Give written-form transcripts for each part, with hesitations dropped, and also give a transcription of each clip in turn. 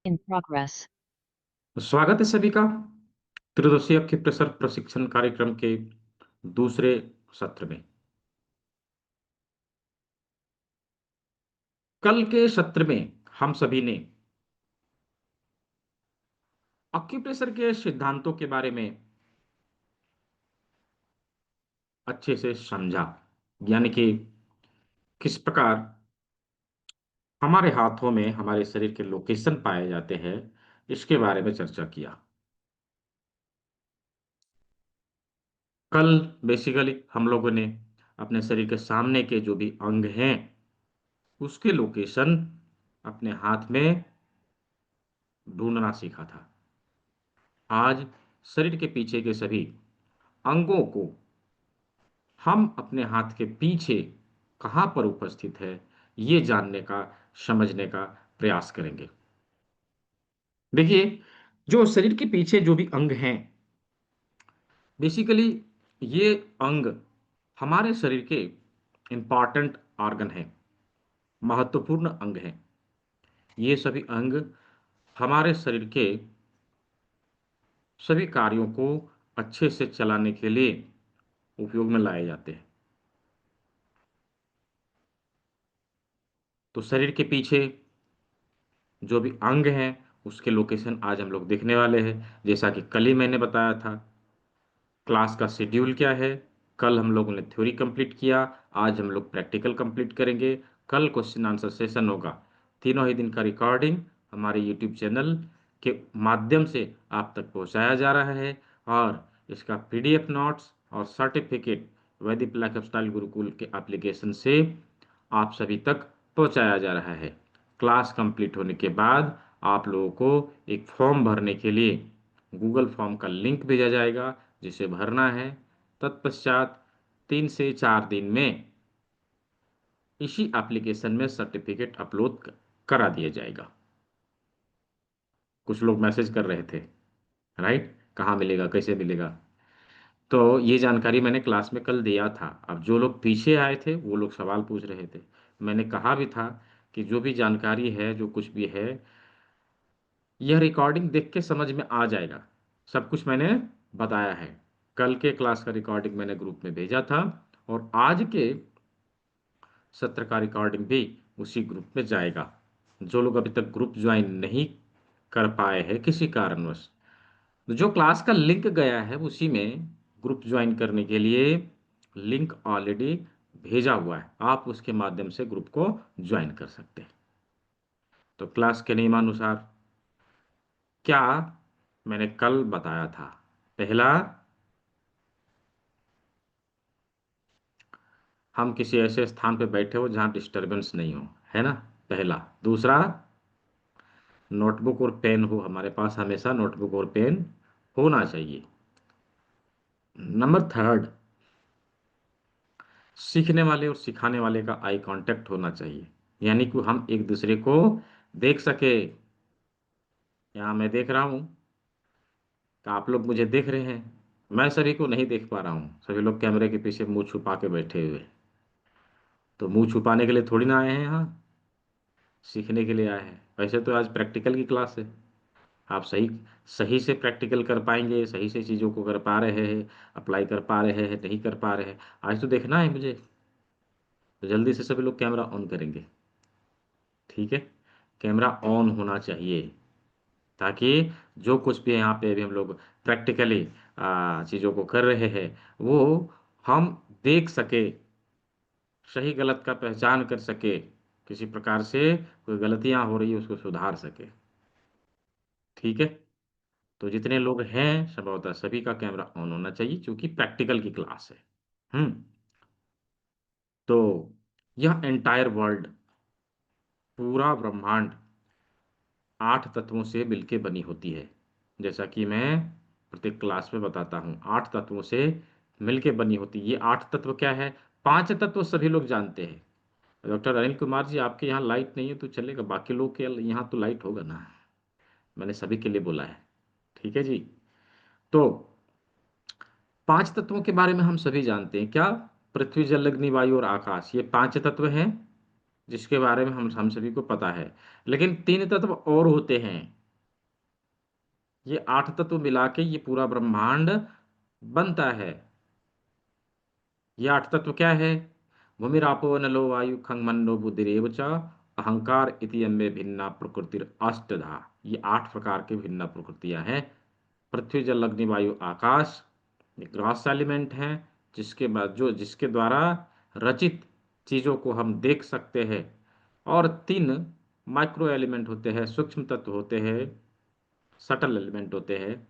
In progress. स्वागत है सभी का त्रिदिवसीय अक्यूप्रेशर प्रशिक्षण कार्यक्रम के दूसरे सत्र में। कल के सत्र में हम सभी ने अक्यूप्रेशर के सिद्धांतों के बारे में अच्छे से समझा, यानी कि किस प्रकार हमारे हाथों में हमारे शरीर के लोकेशन पाए जाते हैं, इसके बारे में चर्चा किया। कल बेसिकली हम लोगों ने अपने शरीर के सामने के जो भी अंग हैं उसके लोकेशन अपने हाथ में ढूंढना सीखा था। आज शरीर के पीछे के सभी अंगों को हम अपने हाथ के पीछे कहाँ पर उपस्थित है ये जानने का, समझने का प्रयास करेंगे। देखिए, जो शरीर के पीछे जो भी अंग हैं, बेसिकली ये अंग हमारे शरीर के इंपॉर्टेंट ऑर्गन हैं, महत्वपूर्ण अंग हैं। ये सभी अंग हमारे शरीर के सभी कार्यों को अच्छे से चलाने के लिए उपयोग में लाए जाते हैं। तो शरीर के पीछे जो भी अंग हैं उसके लोकेशन आज हम लोग देखने वाले हैं। जैसा कि कल ही मैंने बताया था, क्लास का शेड्यूल क्या है। कल हम लोगों ने थ्योरी कंप्लीट किया, आज हम लोग प्रैक्टिकल कंप्लीट करेंगे। कल क्वेश्चन आंसर सेशन होगा। तीनों ही दिन का रिकॉर्डिंग हमारे यूट्यूब चैनल के माध्यम से आप तक पहुंचाया जा रहा है, और इसका पीडीएफ नोट्स और सर्टिफिकेट वैदिक लाइफ स्टाइल गुरुकुल के एप्लीकेशन से आप सभी तक पहुंचाया जा रहा है। क्लास कंप्लीट होने के बाद आप लोगों को एक फॉर्म भरने के लिए गूगल फॉर्म का लिंक भेजा जाएगा, जिसे भरना है। तत्पश्चात 3 से 4 दिन में इसी एप्लीकेशन में सर्टिफिकेट अपलोड करा दिया जाएगा। कुछ लोग मैसेज कर रहे थे, राइट, कहाँ मिलेगा, कैसे मिलेगा। तो ये जानकारी मैंने क्लास में कल दिया था। अब जो लोग पीछे आए थे वो लोग सवाल पूछ रहे थे। मैंने कहा भी था कि जो भी जानकारी है, जो कुछ भी है, यह रिकॉर्डिंग देख के समझ में आ जाएगा। सब कुछ मैंने बताया है। कल के क्लास का रिकॉर्डिंग मैंने ग्रुप में भेजा था, और आज के सत्र का रिकॉर्डिंग भी उसी ग्रुप में जाएगा। जो लोग अभी तक ग्रुप ज्वाइन नहीं कर पाए हैं किसी कारणवश, तो जो क्लास का लिंक गया है उसी में ग्रुप ज्वाइन करने के लिए लिंक ऑलरेडी भेजा हुआ है। आप उसके माध्यम से ग्रुप को ज्वाइन कर सकते हैं। तो क्लास के नियमानुसार क्या मैंने कल बताया था? पहला, हम किसी ऐसे स्थान पे बैठे हो जहाँ डिस्टरबेंस नहीं हो, है ना, पहला। दूसरा, नोटबुक और पेन हो हमारे पास, हमेशा नोटबुक और पेन होना चाहिए। नंबर थर्ड, सीखने वाले और सिखाने वाले का आई कांटेक्ट होना चाहिए, यानी कि हम एक दूसरे को देख सके। यहाँ मैं देख रहा हूँ कि आप लोग मुझे देख रहे हैं, मैं सभी को नहीं देख पा रहा हूँ। सभी लोग कैमरे के पीछे मुंह छुपा के बैठे हुए। तो मुंह छुपाने के लिए थोड़ी ना आए हैं यहाँ, सीखने के लिए आए हैं। वैसे तो आज प्रैक्टिकल की क्लास है। आप सही सही से प्रैक्टिकल कर पाएंगे, सही से चीज़ों को कर पा रहे हैं, अप्लाई कर पा रहे हैं, नहीं कर पा रहे हैं, आज तो देखना है मुझे। तो जल्दी से सभी लोग कैमरा ऑन करेंगे, ठीक है। कैमरा ऑन होना चाहिए, ताकि जो कुछ भी यहाँ पे अभी हम लोग प्रैक्टिकली चीज़ों को कर रहे हैं वो हम देख सके, सही गलत का पहचान कर सके, किसी प्रकार से कोई गलतियाँ हो रही है उसको सुधार सके, ठीक है। तो जितने लोग हैं संभवतः सभी का कैमरा ऑन होना चाहिए, क्योंकि प्रैक्टिकल की क्लास है। हम्म। तो यह एंटायर वर्ल्ड, पूरा ब्रह्मांड 8 तत्वों से मिलके बनी होती है। जैसा कि मैं प्रत्येक क्लास में बताता हूँ, 8 तत्वों से मिलके बनी होती है। ये 8 तत्व क्या है? 5 तत्व सभी लोग जानते हैं। डॉक्टर अनिल कुमार जी, आपके यहाँ लाइट नहीं है तो चलेगा, बाकी लोग के यहाँ तो लाइट होगा ना। मैंने सभी के लिए बोला है, ठीक है जी। तो 5 तत्वों के बारे में हम सभी जानते हैं क्या? पृथ्वी, जल, अग्नि, वायु और आकाश, ये 5 तत्व हैं। जिसके बारे में हम सभी को पता है। लेकिन तीन तत्व और होते हैं। ये आठ तत्व मिला के ये पूरा ब्रह्मांड बनता है। ये आठ तत्व क्या है? भूमिरापो नलो वायु खंग मनो बुद्धिरेव च अहंकार इति अम्बे भिन्ना प्रकृतिर अष्टधा। ये आठ प्रकार की भिन्न प्रकृतियां हैं। पृथ्वी जल अग्नि वायु आकाश, ये ग्रॉस एलिमेंट हैं, जिसके द्वारा रचित चीजों को हम देख सकते हैं। और तीन माइक्रो एलिमेंट होते हैं, सूक्ष्म तत्व होते हैं, सटल एलिमेंट होते हैं,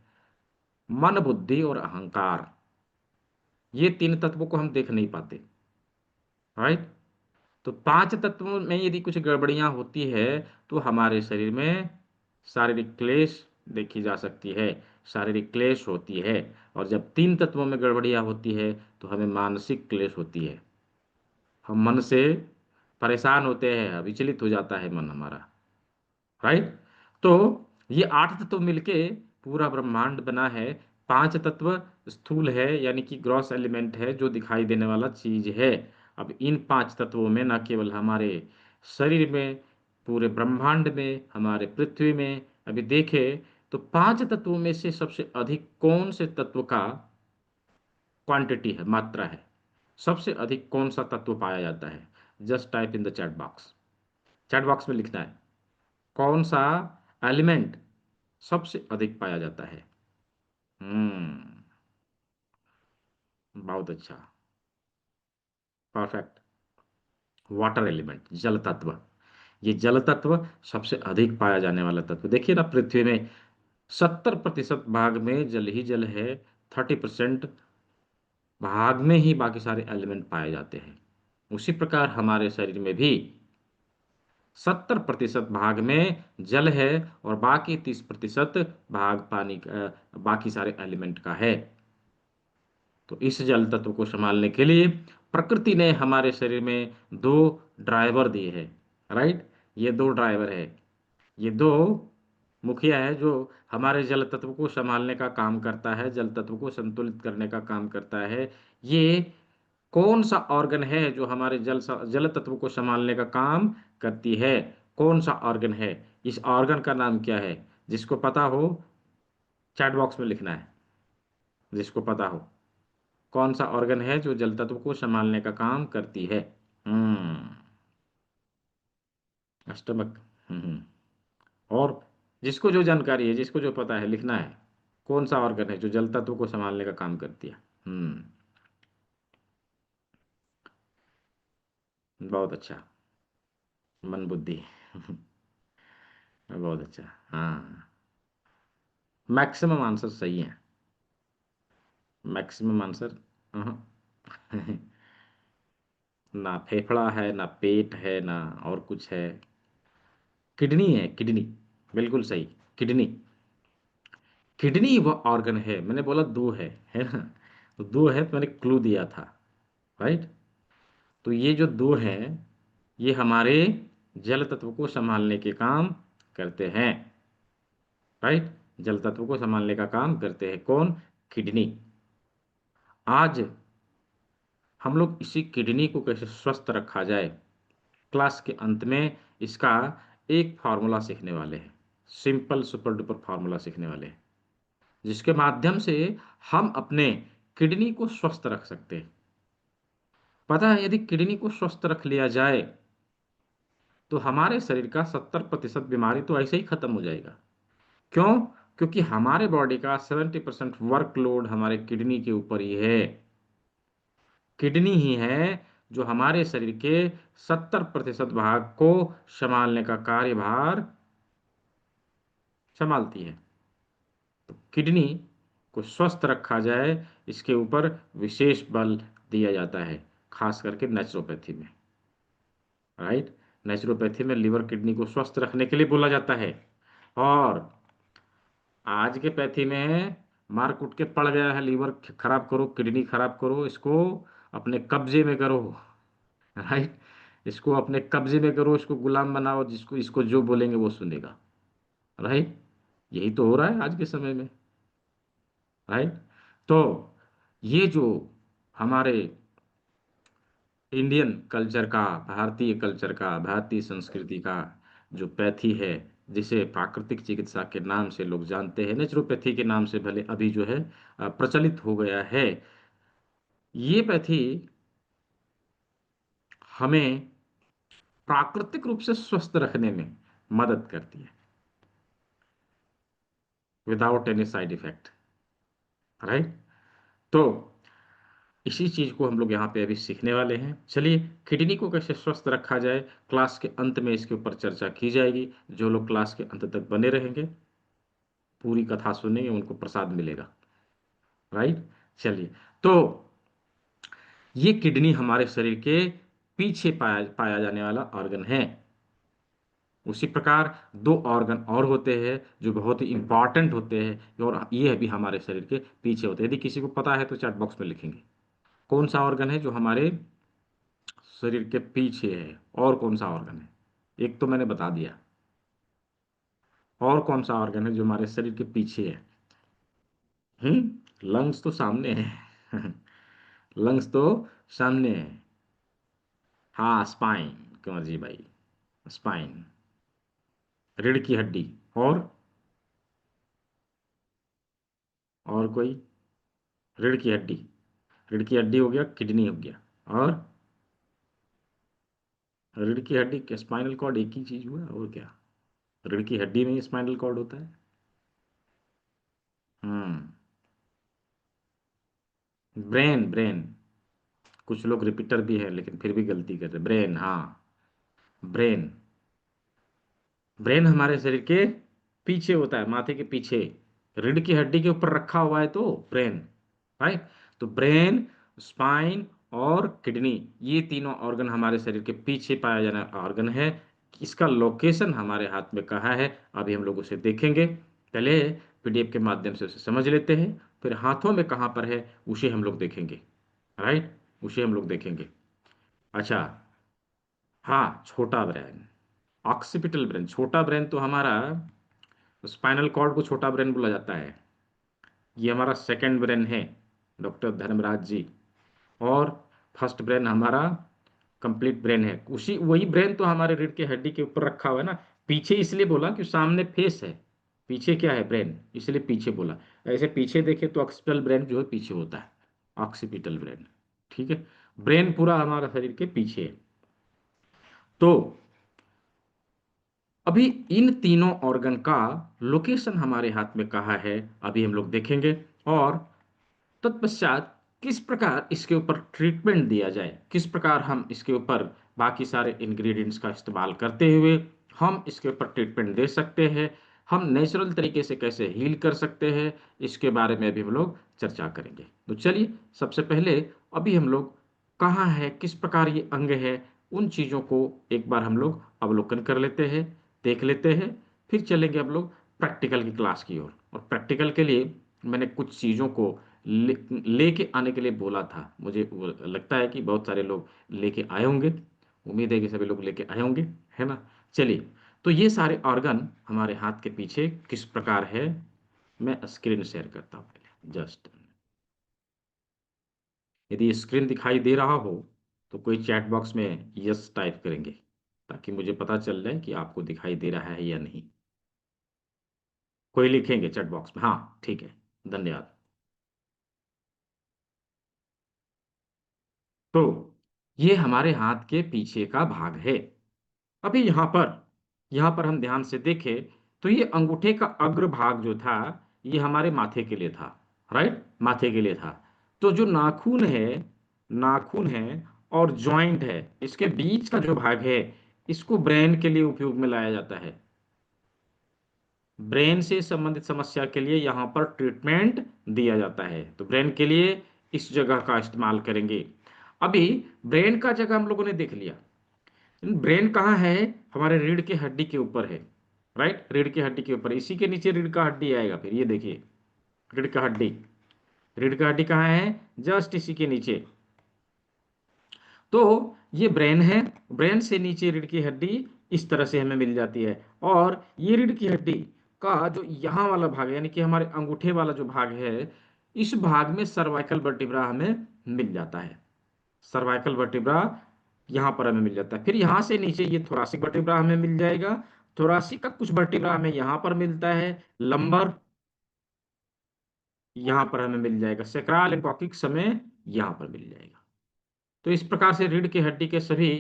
मन बुद्धि और अहंकार। ये तीन तत्वों को हम देख नहीं पाते। राइट। तो पांच तत्वों में यदि कुछ गड़बड़ियां होती है तो हमारे शरीर में शारीरिक क्लेश देखी जा सकती है, शारीरिक क्लेश होती है। और जब तीन तत्वों में गड़बड़ियां होती है तो हमें मानसिक क्लेश होती है। हम मन से परेशान होते हैं, विचलित हो जाता है मन हमारा। राइट। तो ये आठ तत्व मिलके पूरा ब्रह्मांड बना है। पांच तत्व स्थूल है, यानी कि ग्रॉस एलिमेंट है, जो दिखाई देने वाला चीज है। अब इन पांच तत्वों में न केवल हमारे शरीर में, पूरे ब्रह्मांड में, हमारे पृथ्वी में अभी देखें तो पांच तत्वों में से सबसे अधिक कौन से तत्व का क्वांटिटी है, मात्रा है? सबसे अधिक कौन सा तत्व पाया जाता है? Just type in the chat box. Chat box में लिखना है कौन सा एलिमेंट सबसे अधिक पाया जाता है। हम्म। बहुत अच्छा। परफेक्ट। वाटर एलिमेंट, जल तत्व। ये जल तत्व सबसे अधिक पाया जाने वाला तत्व। देखिए ना, पृथ्वी में 70% भाग में जल ही जल है। 30% भाग में ही बाकी सारे एलिमेंट पाए जाते हैं। उसी प्रकार हमारे शरीर में भी 70% भाग में जल है और बाकी 30% भाग पानी का, बाकी सारे एलिमेंट का है। तो इस जल तत्व को संभालने के लिए प्रकृति ने हमारे शरीर में दो ड्राइवर दिए हैं। राइट। ये दो ड्राइवर है, ये दो मुखिया है जो हमारे जल तत्व को संभालने का काम करता है, जल तत्व को संतुलित करने का काम करता है। ये कौन सा ऑर्गन है जो हमारे जल तत्व को संभालने का काम करती है? कौन सा ऑर्गन है? इस ऑर्गन का नाम क्या है? जिसको पता हो चैट बॉक्स में लिखना है, जिसको पता हो कौन सा ऑर्गन है जो जल तत्व को संभालने का काम करती है। हम्म। स्टमक। और जिसको जो जानकारी है, जिसको जो पता है, लिखना है कौन सा ऑर्गन है जो जल तत्व को संभालने का काम करती है। बहुत अच्छा। मन बुद्धि। बहुत अच्छा। हाँ, मैक्सिमम आंसर सही है। Maximum answer. ना फेफड़ा है, ना पेट है, ना और कुछ है। किडनी है, किडनी। बिल्कुल सही। किडनी। किडनी वो ऑर्गन है, मैंने बोला दो है ना? तो दो है तो मैंने क्लू दिया था। राइट। तो ये जो दो हैं ये हमारे जल तत्व को संभालने के काम करते हैं। राइट। जल तत्व को संभालने का काम करते हैं कौन? किडनी। आज हम लोग इसी किडनी को कैसे स्वस्थ रखा जाए, क्लास के अंत में इसका एक फार्मूला सीखने वाले हैं। सिंपल सुपर डुपर फार्मूला सीखने वाले हैं, जिसके माध्यम से हम अपने किडनी को स्वस्थ रख सकते हैं। पता है, यदि किडनी को स्वस्थ रख लिया जाए तो हमारे शरीर का 70% बीमारी तो ऐसे ही खत्म हो जाएगा। क्यों? क्योंकि हमारे बॉडी का 70% वर्कलोड हमारे किडनी के ऊपर ही है। किडनी ही है जो हमारे शरीर के 70% भाग को संभालने का कार्यभार संभालती है। तो किडनी को स्वस्थ रखा जाए, इसके ऊपर विशेष बल दिया जाता है, खास करके नेचुरोपैथी में। राइट। नेचुरोपैथी में लिवर किडनी को स्वस्थ रखने के लिए बोला जाता है। और आज के पैथी में मार कुट के पड़ गया है, लीवर खराब करो, किडनी खराब करो, इसको अपने कब्जे में करो। राइट। इसको अपने कब्जे में करो, इसको गुलाम बनाओ, जिसको इसको जो बोलेंगे वो सुनेगा। राइट। यही तो हो रहा है आज के समय में। राइट। तो ये जो हमारे इंडियन कल्चर का, भारतीय कल्चर का, भारतीय संस्कृति का जो पैथी है, जिसे प्राकृतिक चिकित्सा के नाम से लोग जानते हैं, नेचुरोपैथी के नाम से भले अभी जो है प्रचलित हो गया है, ये पैथी हमें प्राकृतिक रूप से स्वस्थ रखने में मदद करती है, without any side effect, right. तो इसी चीज को हम लोग यहाँ पे अभी सीखने वाले हैं। चलिए, किडनी को कैसे स्वस्थ रखा जाए, क्लास के अंत में इसके ऊपर चर्चा की जाएगी। जो लोग क्लास के अंत तक बने रहेंगे, पूरी कथा सुनेंगे, उनको प्रसाद मिलेगा, राइट। चलिए, तो ये किडनी हमारे शरीर के पीछे पाया पाया जाने वाला ऑर्गन है। उसी प्रकार दो ऑर्गन और होते हैं जो बहुत ही इंपॉर्टेंट होते हैं, और ये भी हमारे शरीर के पीछे होते हैं। यदि किसी को पता है तो चैट बॉक्स में लिखेंगे कौन सा ऑर्गन है जो हमारे शरीर के पीछे है, और कौन सा ऑर्गन है। एक तो मैंने बता दिया, और कौन सा ऑर्गन है जो हमारे शरीर के पीछे है। लंग्स तो सामने है। लंग्स तो सामने है। हाँ, स्पाइन, कुंवर जी भाई, स्पाइन, रीढ़ की हड्डी। और कोई, रीढ़ की हड्डी, रीढ़ की हड्डी हो गया, किडनी हो गया, और रीढ़ की हड्डी के स्पाइनल कॉर्ड एक ही चीज हुआ, और क्या। रीढ़ की हड्डी में ही स्पाइनल कॉर्ड होता है। हम्म ब्रेन, ब्रेन, कुछ लोग रिपीटर भी है लेकिन फिर भी गलती करते हैं। ब्रेन, हाँ, ब्रेन। ब्रेन हमारे शरीर के पीछे होता है, माथे के पीछे, रीढ़ की हड्डी के ऊपर रखा हुआ है तो ब्रेन, राइट। तो ब्रेन, स्पाइन और किडनी, ये तीनों ऑर्गन हमारे शरीर के पीछे पाया जाने वाला ऑर्गन है। इसका लोकेशन हमारे हाथ में कहाँ है, अभी हम लोग उसे देखेंगे। पहले पीडीएफ के माध्यम से उसे समझ लेते हैं, फिर हाथों में कहाँ पर है उसे हम लोग देखेंगे, राइट, उसे हम लोग देखेंगे। अच्छा, हाँ, छोटा ब्रेन, ऑक्सीपिटल ब्रेन। छोटा ब्रेन तो हमारा, स्पाइनल कॉर्ड को छोटा ब्रेन बोला जाता है। ये हमारा सेकंड ब्रेन है, डॉक्टर धर्मराज जी। और फर्स्ट ब्रेन हमारा कंप्लीट ब्रेन है। उसी वही ब्रेन तो हमारे रीढ़ की हड्डी के ऊपर रखा हुआ है ना। पीछे इसलिए बोला कि सामने फेस है, पीछे क्या है, ब्रेन, इसलिए पीछे बोला। ऐसे पीछे देखे तो ऑक्सीपिटल ब्रेन जो है पीछे होता है, ऑक्सीपिटल ब्रेन, ठीक है। ब्रेन पूरा हमारा शरीर के पीछे है। तो अभी इन तीनों ऑर्गन का लोकेशन हमारे हाथ में कहाँ है, अभी हम लोग देखेंगे। और तत्पश्चात किस प्रकार इसके ऊपर ट्रीटमेंट दिया जाए, किस प्रकार हम इसके ऊपर बाकी सारे इंग्रेडिएंट्स का इस्तेमाल करते हुए हम इसके ऊपर ट्रीटमेंट दे सकते हैं, हम नेचुरल तरीके से कैसे हील कर सकते हैं, इसके बारे में अभी हम लोग चर्चा करेंगे। तो चलिए, सबसे पहले अभी हम लोग कहाँ है, किस प्रकार ये अंग है, उन चीज़ों को एक बार हम लोग अवलोकन कर लेते हैं, देख लेते हैं। फिर चलेंगे हम लोग प्रैक्टिकल की क्लास की ओर। और प्रैक्टिकल के लिए मैंने कुछ चीज़ों को लेके आने के लिए बोला था। मुझे लगता है कि बहुत सारे लोग लेके आए होंगे, उम्मीद है कि सभी लोग लेके आए होंगे, है ना। चलिए, तो ये सारे ऑर्गन हमारे हाथ के पीछे किस प्रकार है, मैं स्क्रीन शेयर करता हूँ पहले, जस्ट। यदि स्क्रीन दिखाई दे रहा हो तो कोई चैट बॉक्स में यस टाइप करेंगे, ताकि मुझे पता चल जाए कि आपको दिखाई दे रहा है या नहीं। कोई लिखेंगे चैट बॉक्स में, हाँ, ठीक है, धन्यवाद। तो ये हमारे हाथ के पीछे का भाग है। अभी यहाँ पर हम ध्यान से देखें तो ये अंगूठे का अग्र भाग जो था, ये हमारे माथे के लिए था, राइट, माथे के लिए था। तो जो नाखून है, नाखून है और जॉइंट है, इसके बीच का जो भाग है, इसको ब्रेन के लिए उपयोग में लाया जाता है। ब्रेन से संबंधित समस्या के लिए यहाँ पर ट्रीटमेंट दिया जाता है, तो ब्रेन के लिए इस जगह का इस्तेमाल करेंगे। अभी ब्रेन का जगह हम लोगों ने देख लिया। ब्रेन कहाँ है, हमारे रीढ़ की हड्डी के ऊपर है, राइट, रीढ़ की हड्डी के ऊपर, इसी के नीचे रीढ़ का हड्डी आएगा। फिर ये देखिए, रीढ़ का हड्डी, रीढ़ का हड्डी कहाँ है, जस्ट इसी के नीचे। तो ये ब्रेन है, ब्रेन से नीचे रीढ़ की हड्डी इस तरह से हमें मिल जाती है। और ये रीढ़ की हड्डी का जो यहाँ वाला भाग है, यानी कि हमारे अंगूठे वाला जो भाग है, इस भाग में सर्वाइकल वर्टिब्रा हमें मिल जाता है। सर्वाइकल वर्टिब्रा यहाँ पर हमें मिल जाता है। फिर यहाँ से नीचे ये थोरासिक वर्टिब्रा हमें मिल जाएगा। थोरासिक का कुछ वर्टिब्रा हमें यहाँ पर मिलता है। लंबर यहाँ पर हमें मिल जाएगा। सेक्रल एंड कॉक्सिक्स हमें यहाँ पर मिल जाएगा। तो इस प्रकार से रीढ़ की हड्डी के सभी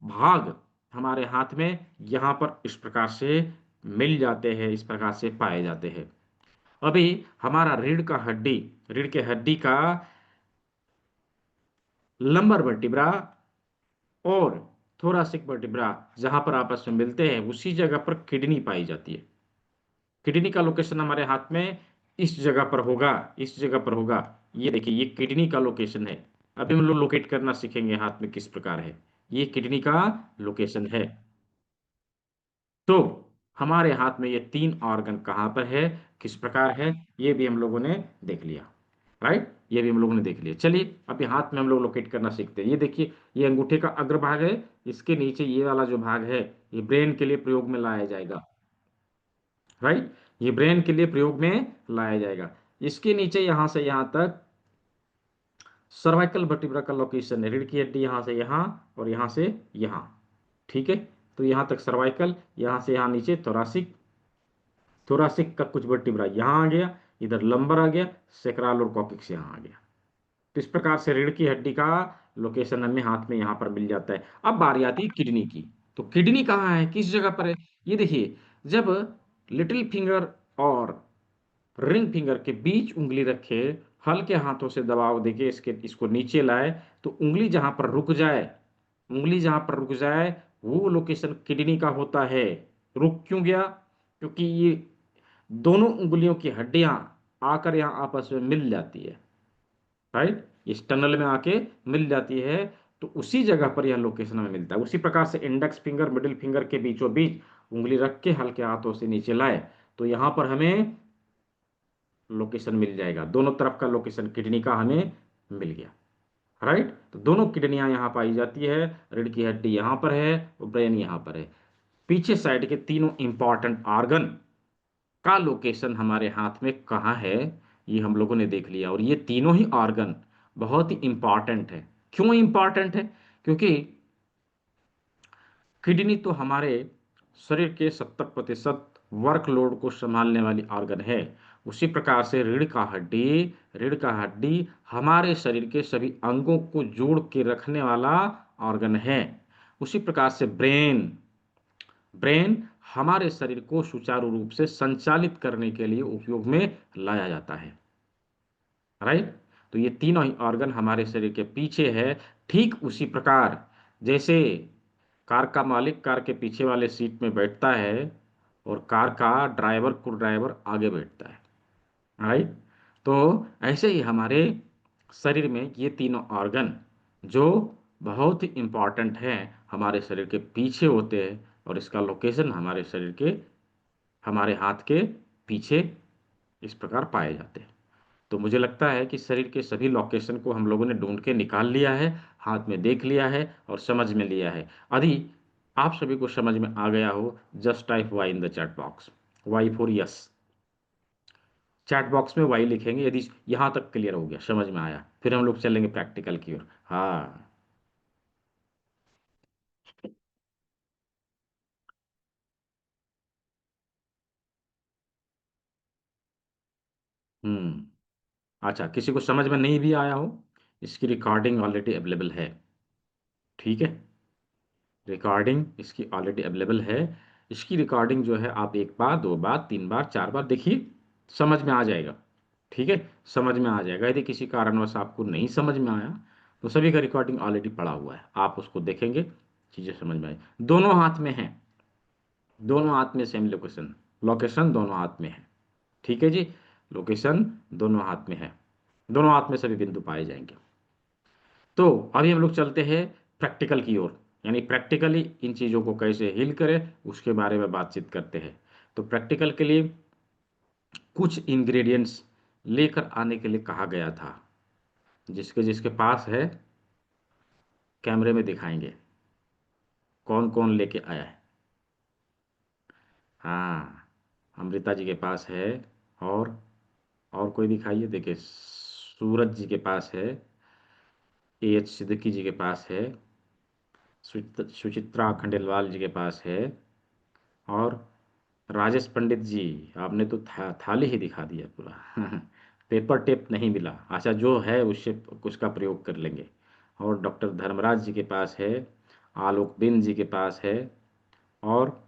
भाग हमारे हाथ में यहाँ पर इस प्रकार से मिल जाते हैं, इस प्रकार से पाए जाते हैं। अभी हमारा रीढ़ के हड्डी का लंबर वर्टिब्रा और थोरासिक वर्टिब्रा जहां पर आपस में मिलते हैं, उसी जगह पर किडनी पाई जाती है। किडनी का लोकेशन हमारे हाथ में इस जगह पर होगा, इस जगह पर होगा। ये देखिए, ये किडनी का लोकेशन है। अभी हम लोग लोकेट करना सीखेंगे हाथ में किस प्रकार है। ये किडनी का लोकेशन है। तो हमारे हाथ में ये तीन ऑर्गन कहाँ पर है, किस प्रकार है, ये भी हम लोगों ने देख लिया। राइट, ये भी हम लोगों ने देख लिया। चलिए अभी हाथ में हम लोग लोकेट करना सीखते हैं। ये देखिए, ये अंगूठे का अग्रभाग है। इसके नीचे ये वाला जो भाग है, ये ब्रेन के लिए प्रयोग में लाया जाएगा। राइट, ये ब्रेन के लिए प्रयोग में लाया जाएगा। इसके नीचे यहां से यहां तक सर्वाइकल वर्टिब्रा का लोकेशन है। रीढ़ की हड्डी यहां से यहां और यहां से यहां। ठीक है, तो यहां तक सर्वाइकल, यहां से यहां नीचे थोरासिक। थोरासिक का कुछ वर्टिब्रा यहाँ आ गया, इधर लंबर आ गया, सेक्रल और कॉक्सिक्स यहाँ आ गया। तो इस प्रकार से रीढ़ की हड्डी का लोकेशन हमें हाथ में यहाँ पर मिल जाता है। अब बारी आती है किडनी की। तो किडनी कहाँ है, किस जगह पर है? ये देखिए, जब लिटिल फिंगर और रिंग फिंगर के बीच उंगली रखे, हल्के हाथों से दबाव देके इसको नीचे लाए, तो उंगली जहां पर रुक जाए, उंगली जहां पर रुक जाए, वो लोकेशन किडनी का होता है। रुक क्यों गया? क्योंकि ये दोनों उंगलियों की हड्डियां आकर यहां आपस में मिल जाती है। राइट, इस टनल में आके मिल जाती है। तो उसी जगह पर यह लोकेशन हमें मिलता है। उसी प्रकार से इंडेक्स फिंगर मिडिल फिंगर के बीचों बीच उंगली रख के हल्के हाथों से नीचे लाए, तो यहां पर हमें लोकेशन मिल जाएगा। दोनों तरफ का लोकेशन किडनी का हमें मिल गया। राइट, तो दोनों किडनियां यहां पाई जाती है। रीढ़ की हड्डी यहां पर है और ब्रेन यहां पर है। पीछे साइड के तीनों इंपॉर्टेंट ऑर्गन का लोकेशन हमारे हाथ में कहाँ है, ये हम लोगों ने देख लिया। और ये तीनों ही ऑर्गन बहुत ही इंपॉर्टेंट है। क्यों इंपॉर्टेंट है? क्योंकि किडनी तो हमारे शरीर के 70% वर्कलोड को संभालने वाली ऑर्गन है। उसी प्रकार से रीढ़ का हड्डी हमारे शरीर के सभी अंगों को जोड़ के रखने वाला ऑर्गन है। उसी प्रकार से ब्रेन ब्रेन हमारे शरीर को सुचारू रूप से संचालित करने के लिए उपयोग में लाया जाता है। राइट, तो ये तीनों ही ऑर्गन हमारे शरीर के पीछे है। ठीक उसी प्रकार जैसे कार का मालिक कार के पीछे वाले सीट में बैठता है और कार का ड्राइवर आगे बैठता है। राइट, तो ऐसे ही हमारे शरीर में ये तीनों ऑर्गन जो बहुत ही इंपॉर्टेंट हैं, हमारे शरीर के पीछे होते हैं। और इसका लोकेशन हमारे शरीर के, हमारे हाथ के पीछे इस प्रकार पाए जाते हैं। तो मुझे लगता है कि शरीर के सभी लोकेशन को हम लोगों ने ढूंढ के निकाल लिया है, हाथ में देख लिया है और समझ में लिया है। यदि आप सभी को समझ में आ गया हो, just type Y in the chat box, Y for yes. Chat box में वाई लिखेंगे यदि यहाँ तक क्लियर हो गया, समझ में आया। फिर हम लोग चलेंगे प्रैक्टिकल की ओर। हाँ। अच्छा, किसी को समझ में नहीं भी आया हो, इसकी रिकॉर्डिंग ऑलरेडी अवेलेबल है। ठीक है, रिकॉर्डिंग इसकी ऑलरेडी अवेलेबल है। इसकी रिकॉर्डिंग जो है, आप एक बार, दो बार, तीन बार, चार बार देखिए, समझ में आ जाएगा। ठीक है, समझ में आ जाएगा। यदि किसी कारणवश आपको नहीं समझ में आया, तो सभी का रिकॉर्डिंग ऑलरेडी पड़ा हुआ है, आप उसको देखेंगे, चीज़ें समझ में आए। दोनों हाथ में है, दोनों हाथ में सेम लोकेशन, लोकेशन दोनों हाथ में है। ठीक है जी, लोकेशन दोनों हाथ में है, दोनों हाथ में सभी बिंदु पाए जाएंगे। तो अभी हम लोग चलते हैं प्रैक्टिकल की ओर, यानी प्रैक्टिकली इन चीज़ों को कैसे हील करें उसके बारे में बातचीत करते हैं। तो प्रैक्टिकल के लिए कुछ इंग्रेडिएंट्स लेकर आने के लिए कहा गया था। जिसके जिसके पास है, कैमरे में दिखाएंगे कौन कौन लेके आया है। हाँ, अमृता जी के पास है। और और कोई दिखाइए, देखिए सूरज जी के पास है। एएच सिद्दीकी जी के पास है, सुचित्रा खंडेलवाल जी के पास है, और राजेश पंडित जी, आपने तो थाली ही दिखा दिया पूरा। पेपर टेप नहीं मिला, अच्छा जो है उससे उसका प्रयोग कर लेंगे। और डॉक्टर धर्मराज जी के पास है, आलोक बिंद जी के पास है, और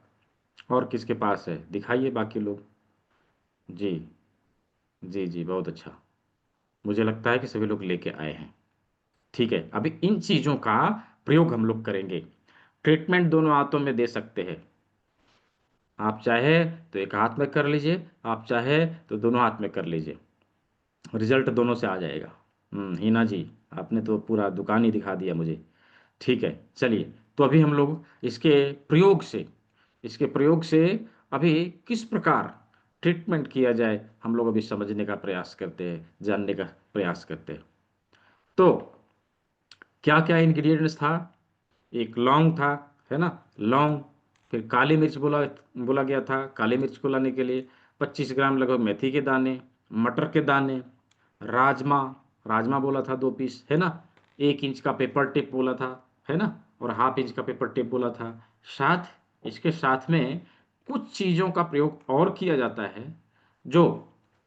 और किसके पास है, दिखाइए बाकी लोग। जी, जी जी, बहुत अच्छा। मुझे लगता है कि सभी लोग लेके आए हैं। ठीक है, अभी इन चीज़ों का प्रयोग हम लोग करेंगे। ट्रीटमेंट दोनों हाथों में दे सकते हैं। आप चाहे तो एक हाथ में कर लीजिए, आप चाहे तो दोनों हाथ में कर लीजिए, रिजल्ट दोनों से आ जाएगा। हिना जी, आपने तो पूरा दुकान ही दिखा दिया मुझे। ठीक है, चलिए। तो अभी हम लोग प्रयोग से इसके प्रयोग से अभी किस प्रकार ट्रीटमेंट किया जाए, हम लोग अभी समझने का प्रयास करते हैं, जानने का प्रयास करते हैं। तो क्या क्या इंग्रेडिएंट्स था? एक लौंग था, है ना, लौंग। फिर काली मिर्च बोला बोला गया था, काली मिर्च को लाने के लिए 25 ग्राम लगभग मेथी के दाने, मटर के दाने, राजमा, राजमा बोला था 2 पीस, है ना, 1 इंच का पेपर टेप बोला था, है ना, और हाफ इंच का पेपर टेप बोला था। साथ इसके साथ में कुछ चीज़ों का प्रयोग और किया जाता है जो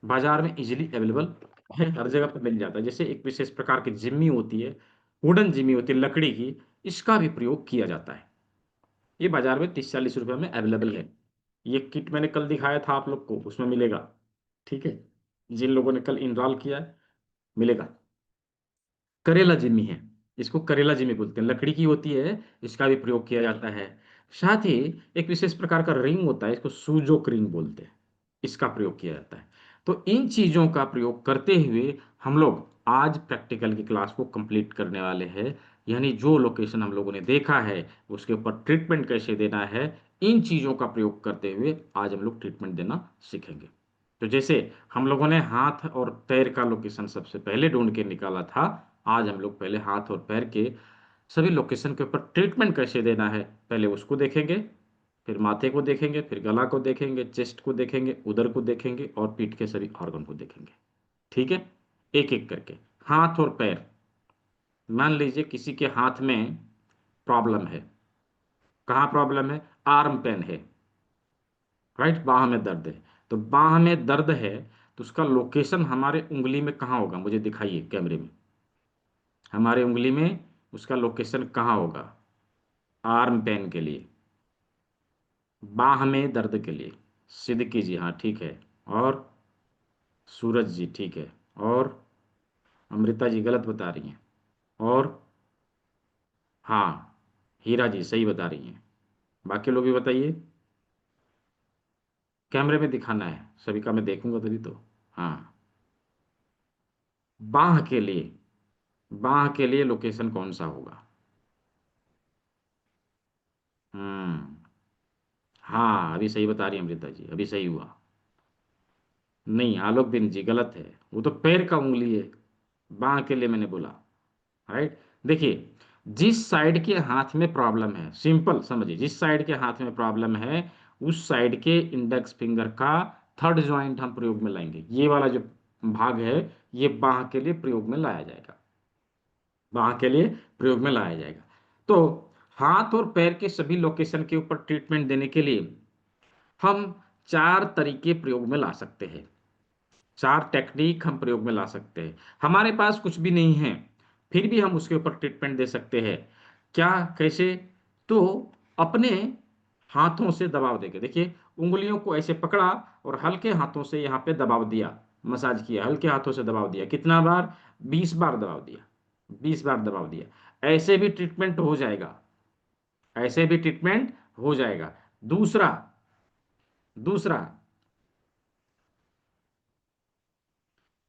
बाजार में इजीली अवेलेबल है, हर जगह पर मिल जाता है। जैसे एक विशेष प्रकार की जिम्मी होती है, वुडन जिम्मी होती है लकड़ी की, इसका भी प्रयोग किया जाता है। ये बाजार में 30-40 रुपए में अवेलेबल है। ये किट मैंने कल दिखाया था आप लोग को, उसमें मिलेगा। ठीक है, जिन लोगों ने कल इनरोल किया है, मिलेगा। करेला जिम्मी है, इसको करेला जिम्मी बोलते हैं, लकड़ी की होती है, इसका भी प्रयोग किया जाता है। साथ ही एक विशेष प्रकार का रिंग होता है, इसको सूजोक रिंग बोलते हैं, इसका प्रयोग किया जाता है। तो इन चीजों का प्रयोग करते हुए हम लोग आज प्रैक्टिकल की क्लास को कंप्लीट करने वाले हैं। यानी जो लोकेशन हम लोगों ने देखा है उसके ऊपर ट्रीटमेंट कैसे देना है, इन चीजों का प्रयोग करते हुए आज हम लोग ट्रीटमेंट देना सीखेंगे। तो जैसे हम लोगों ने हाथ और पैर का लोकेशन सबसे पहले ढूंढ के निकाला था, आज हम लोग पहले हाथ और पैर के सभी लोकेशन के ऊपर ट्रीटमेंट कैसे देना है पहले उसको देखेंगे। फिर माथे को देखेंगे, फिर गला को देखेंगे, चेस्ट को देखेंगे, उदर को देखेंगे, और पीठ के सभी ऑर्गन को देखेंगे। ठीक है, एक एक करके। हाथ और पैर, मान लीजिए किसी के हाथ में प्रॉब्लम है। कहाँ प्रॉब्लम है? आर्म पेन है, राइट, बाह में दर्द है। तो बाह में दर्द है, तो उसका लोकेशन हमारे उंगली में कहाँ होगा, मुझे दिखाइए कैमरे में। हमारे उंगली में उसका लोकेशन कहाँ होगा? आर्म पेन के लिए, बाह में दर्द के लिए। सिद्दीकी जी, हाँ ठीक है। और सूरज जी, ठीक है। और अमृता जी गलत बता रही हैं। और हाँ, हीरा जी सही बता रही हैं। बाकी लोग भी बताइए, कैमरे में दिखाना है सभी का, मैं देखूंगा तभी तो। हाँ, बाह के लिए, बाह के लिए लोकेशन कौन सा होगा? हम्म, हाँ अभी सही बता रही है अमृता जी, अभी सही हुआ। नहीं, आलोक बिंद जी गलत है, वो तो पैर का उंगली है, बाह के लिए मैंने बोला, राइट। देखिए, जिस साइड के हाथ में प्रॉब्लम है, सिंपल समझिए, जिस साइड के हाथ में प्रॉब्लम है उस साइड के इंडेक्स फिंगर का थर्ड जॉइंट हम प्रयोग में लाएंगे। ये वाला जो भाग है, ये बाह के लिए प्रयोग में लाया जाएगा, बाह के लिए प्रयोग में लाया जाएगा। तो हाथ और पैर के सभी लोकेशन के ऊपर ट्रीटमेंट देने के लिए हम 4 तरीके प्रयोग में ला सकते हैं, 4 टेक्निक हम प्रयोग में ला सकते हैं। हमारे पास कुछ भी नहीं है, फिर भी हम उसके ऊपर ट्रीटमेंट दे सकते हैं। क्या, कैसे? तो अपने हाथों से दबाव देके देखिए, उंगलियों को ऐसे पकड़ा और हल्के हाथों से यहाँ पे दबाव दिया, मसाज किया, हल्के हाथों से दबाव दिया, कितना बार? 20 बार दबाव दिया, 20 बार दबाव दिया। ऐसे भी ट्रीटमेंट हो जाएगा, ऐसे भी ट्रीटमेंट हो जाएगा। दूसरा, दूसरा,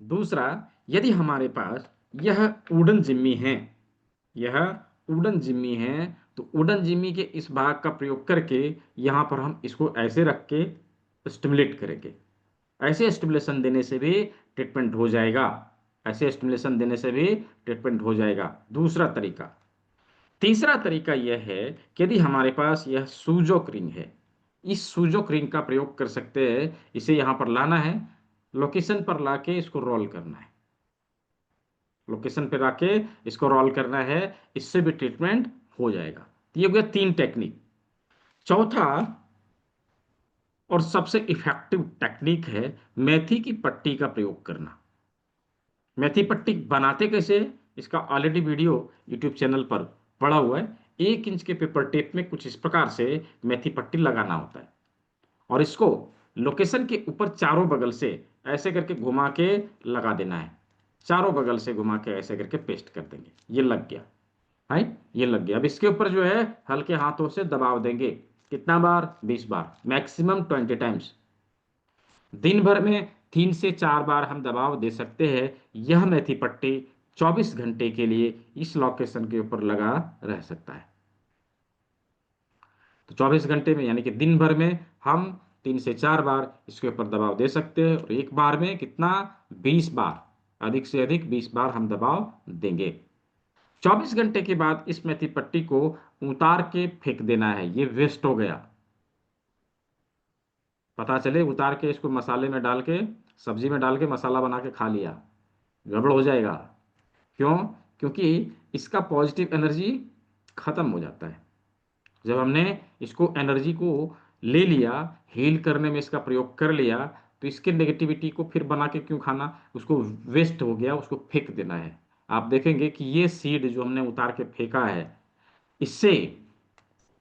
दूसरा, यदि हमारे पास यह वुडन जिम्मी है, यह वुडन जिम्मी है, तो वुडन जिम्मी के इस भाग का प्रयोग करके यहाँ पर हम इसको ऐसे रख के स्टिमुलेट करेंगे। ऐसे स्टिमुलेशन देने से भी ट्रीटमेंट हो जाएगा, ऐसे स्टिमुलेशन देने से भी ट्रीटमेंट हो जाएगा। दूसरा तरीका। तीसरा तरीका यह है कि यदि हमारे पास यह सूजोक रिंग है, इस सूजोक रिंग का प्रयोग कर सकते हैं। इसे यहाँ पर लाना है, लोकेशन पर लाके इसको रोल करना है, लोकेशन पे आके इसको रोल करना है, इससे भी ट्रीटमेंट हो जाएगा। तो ये हो गया 3 टेक्निक। चौथा और सबसे इफेक्टिव टेक्निक है मेथी की पट्टी का प्रयोग करना। मेथी पट्टी बनाते कैसे, इसका ऑलरेडी वीडियो यूट्यूब चैनल पर पड़ा हुआ है। 1 इंच के पेपर टेप में कुछ इस प्रकार से मेथी पट्टी लगाना होता है, और इसको लोकेशन के ऊपर चारों बगल से ऐसे करके घुमा के लगा देना है। चारों बगल से घुमा के ऐसे करके पेस्ट कर देंगे, ये लग गया है। ये लग गया। अब इसके ऊपर जो है हल्के हाथों से दबाव देंगे। कितना बार? 20 बार, मैक्सिमम 20 टाइम्स। दिन भर में 3 से 4 बार हम दबाव दे सकते हैं। यह मेथी पट्टी 24 घंटे के लिए इस लोकेशन के ऊपर लगा रह सकता है। तो 24 घंटे में यानी कि दिन भर में हम 3 से 4 बार इसके ऊपर दबाव दे सकते हैं, और एक बार में कितना? 20 बार, अधिक से अधिक 20 बार हम दबाव देंगे। 24 घंटे के बाद इस मेथी पट्टी को उतार के फेंक देना है। ये वेस्ट हो गया। पता चले उतार के इसको मसाले में डाल के, सब्जी में डाल के मसाला बना के खा लिया, गड़बड़ हो जाएगा। क्यों? क्योंकि इसका पॉजिटिव एनर्जी खत्म हो जाता है। जब हमने इसको एनर्जी को ले लिया, हील करने में इसका प्रयोग कर लिया, तो इसके नेगेटिविटी को फिर बना के क्यों खाना? उसको वेस्ट हो गया, उसको फेंक देना है। आप देखेंगे कि ये सीड जो हमने उतार के फेंका है, इससे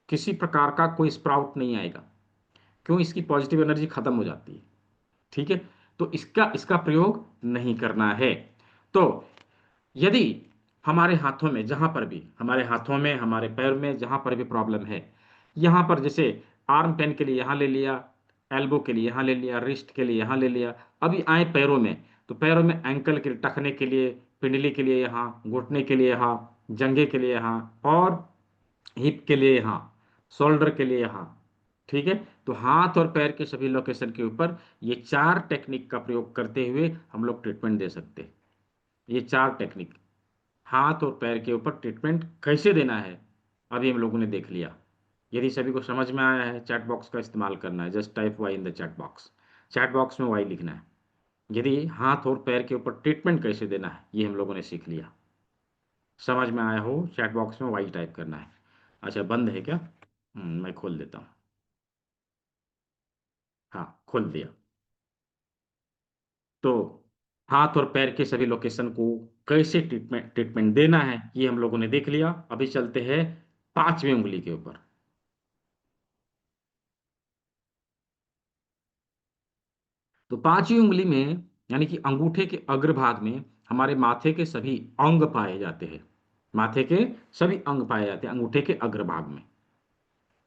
किसी प्रकार का कोई स्प्राउट नहीं आएगा। क्यों? इसकी पॉजिटिव एनर्जी खत्म हो जाती है। ठीक है, तो इसका इसका प्रयोग नहीं करना है। तो यदि हमारे हाथों में, जहां पर भी हमारे हाथों में, हमारे पैर में जहां पर भी प्रॉब्लम है, यहां पर जैसे आर्म पेन के लिए यहां ले लिया, एल्बो के लिए यहां ले लिया, रिस्ट के लिए यहां ले लिया, अभी आए पैरों में, तो पैरों में एंकल के लिए, टखने के लिए, पिंडली के लिए यहां, घुटने के लिए यहां, जंघे के लिए यहां, और हिप के लिए यहाँ, शोल्डर के लिए यहाँ। ठीक है, तो हाथ और पैर के सभी लोकेशन के ऊपर ये 4 टेक्निक का प्रयोग करते हुए हम लोग ट्रीटमेंट दे सकते हैं। ये 4 टेक्निक हाथ और पैर के ऊपर ट्रीटमेंट कैसे देना है, अभी हम लोगों ने देख लिया। यदि सभी को समझ में आया है, चैट बॉक्स का इस्तेमाल करना है। Just type Y in the chat box. Chat box में वाई लिखना है। यदि हाथ और पैर के ऊपर ट्रीटमेंट कैसे देना है, ये हम लोगों ने सीख लिया। समझ में आया हो, चैट बॉक्स में वाई टाइप करना है। अच्छा, बंद है क्या? मैं खोल देता हूँ। हाँ, खोल दिया। तो हाथ और पैर के सभी लोकेशन को कैसे ट्रीटमेंट ट्रीटमेंट देना है, ये हम लोगों ने देख लिया। अभी चलते हैं 5वीं उंगली के ऊपर। तो 5वीं उंगली में, यानी कि अंगूठे के अग्रभाग में, हमारे माथे के सभी अंग पाए जाते हैं। माथे के सभी अंग पाए जाते हैं अंगूठे के अग्रभाग में।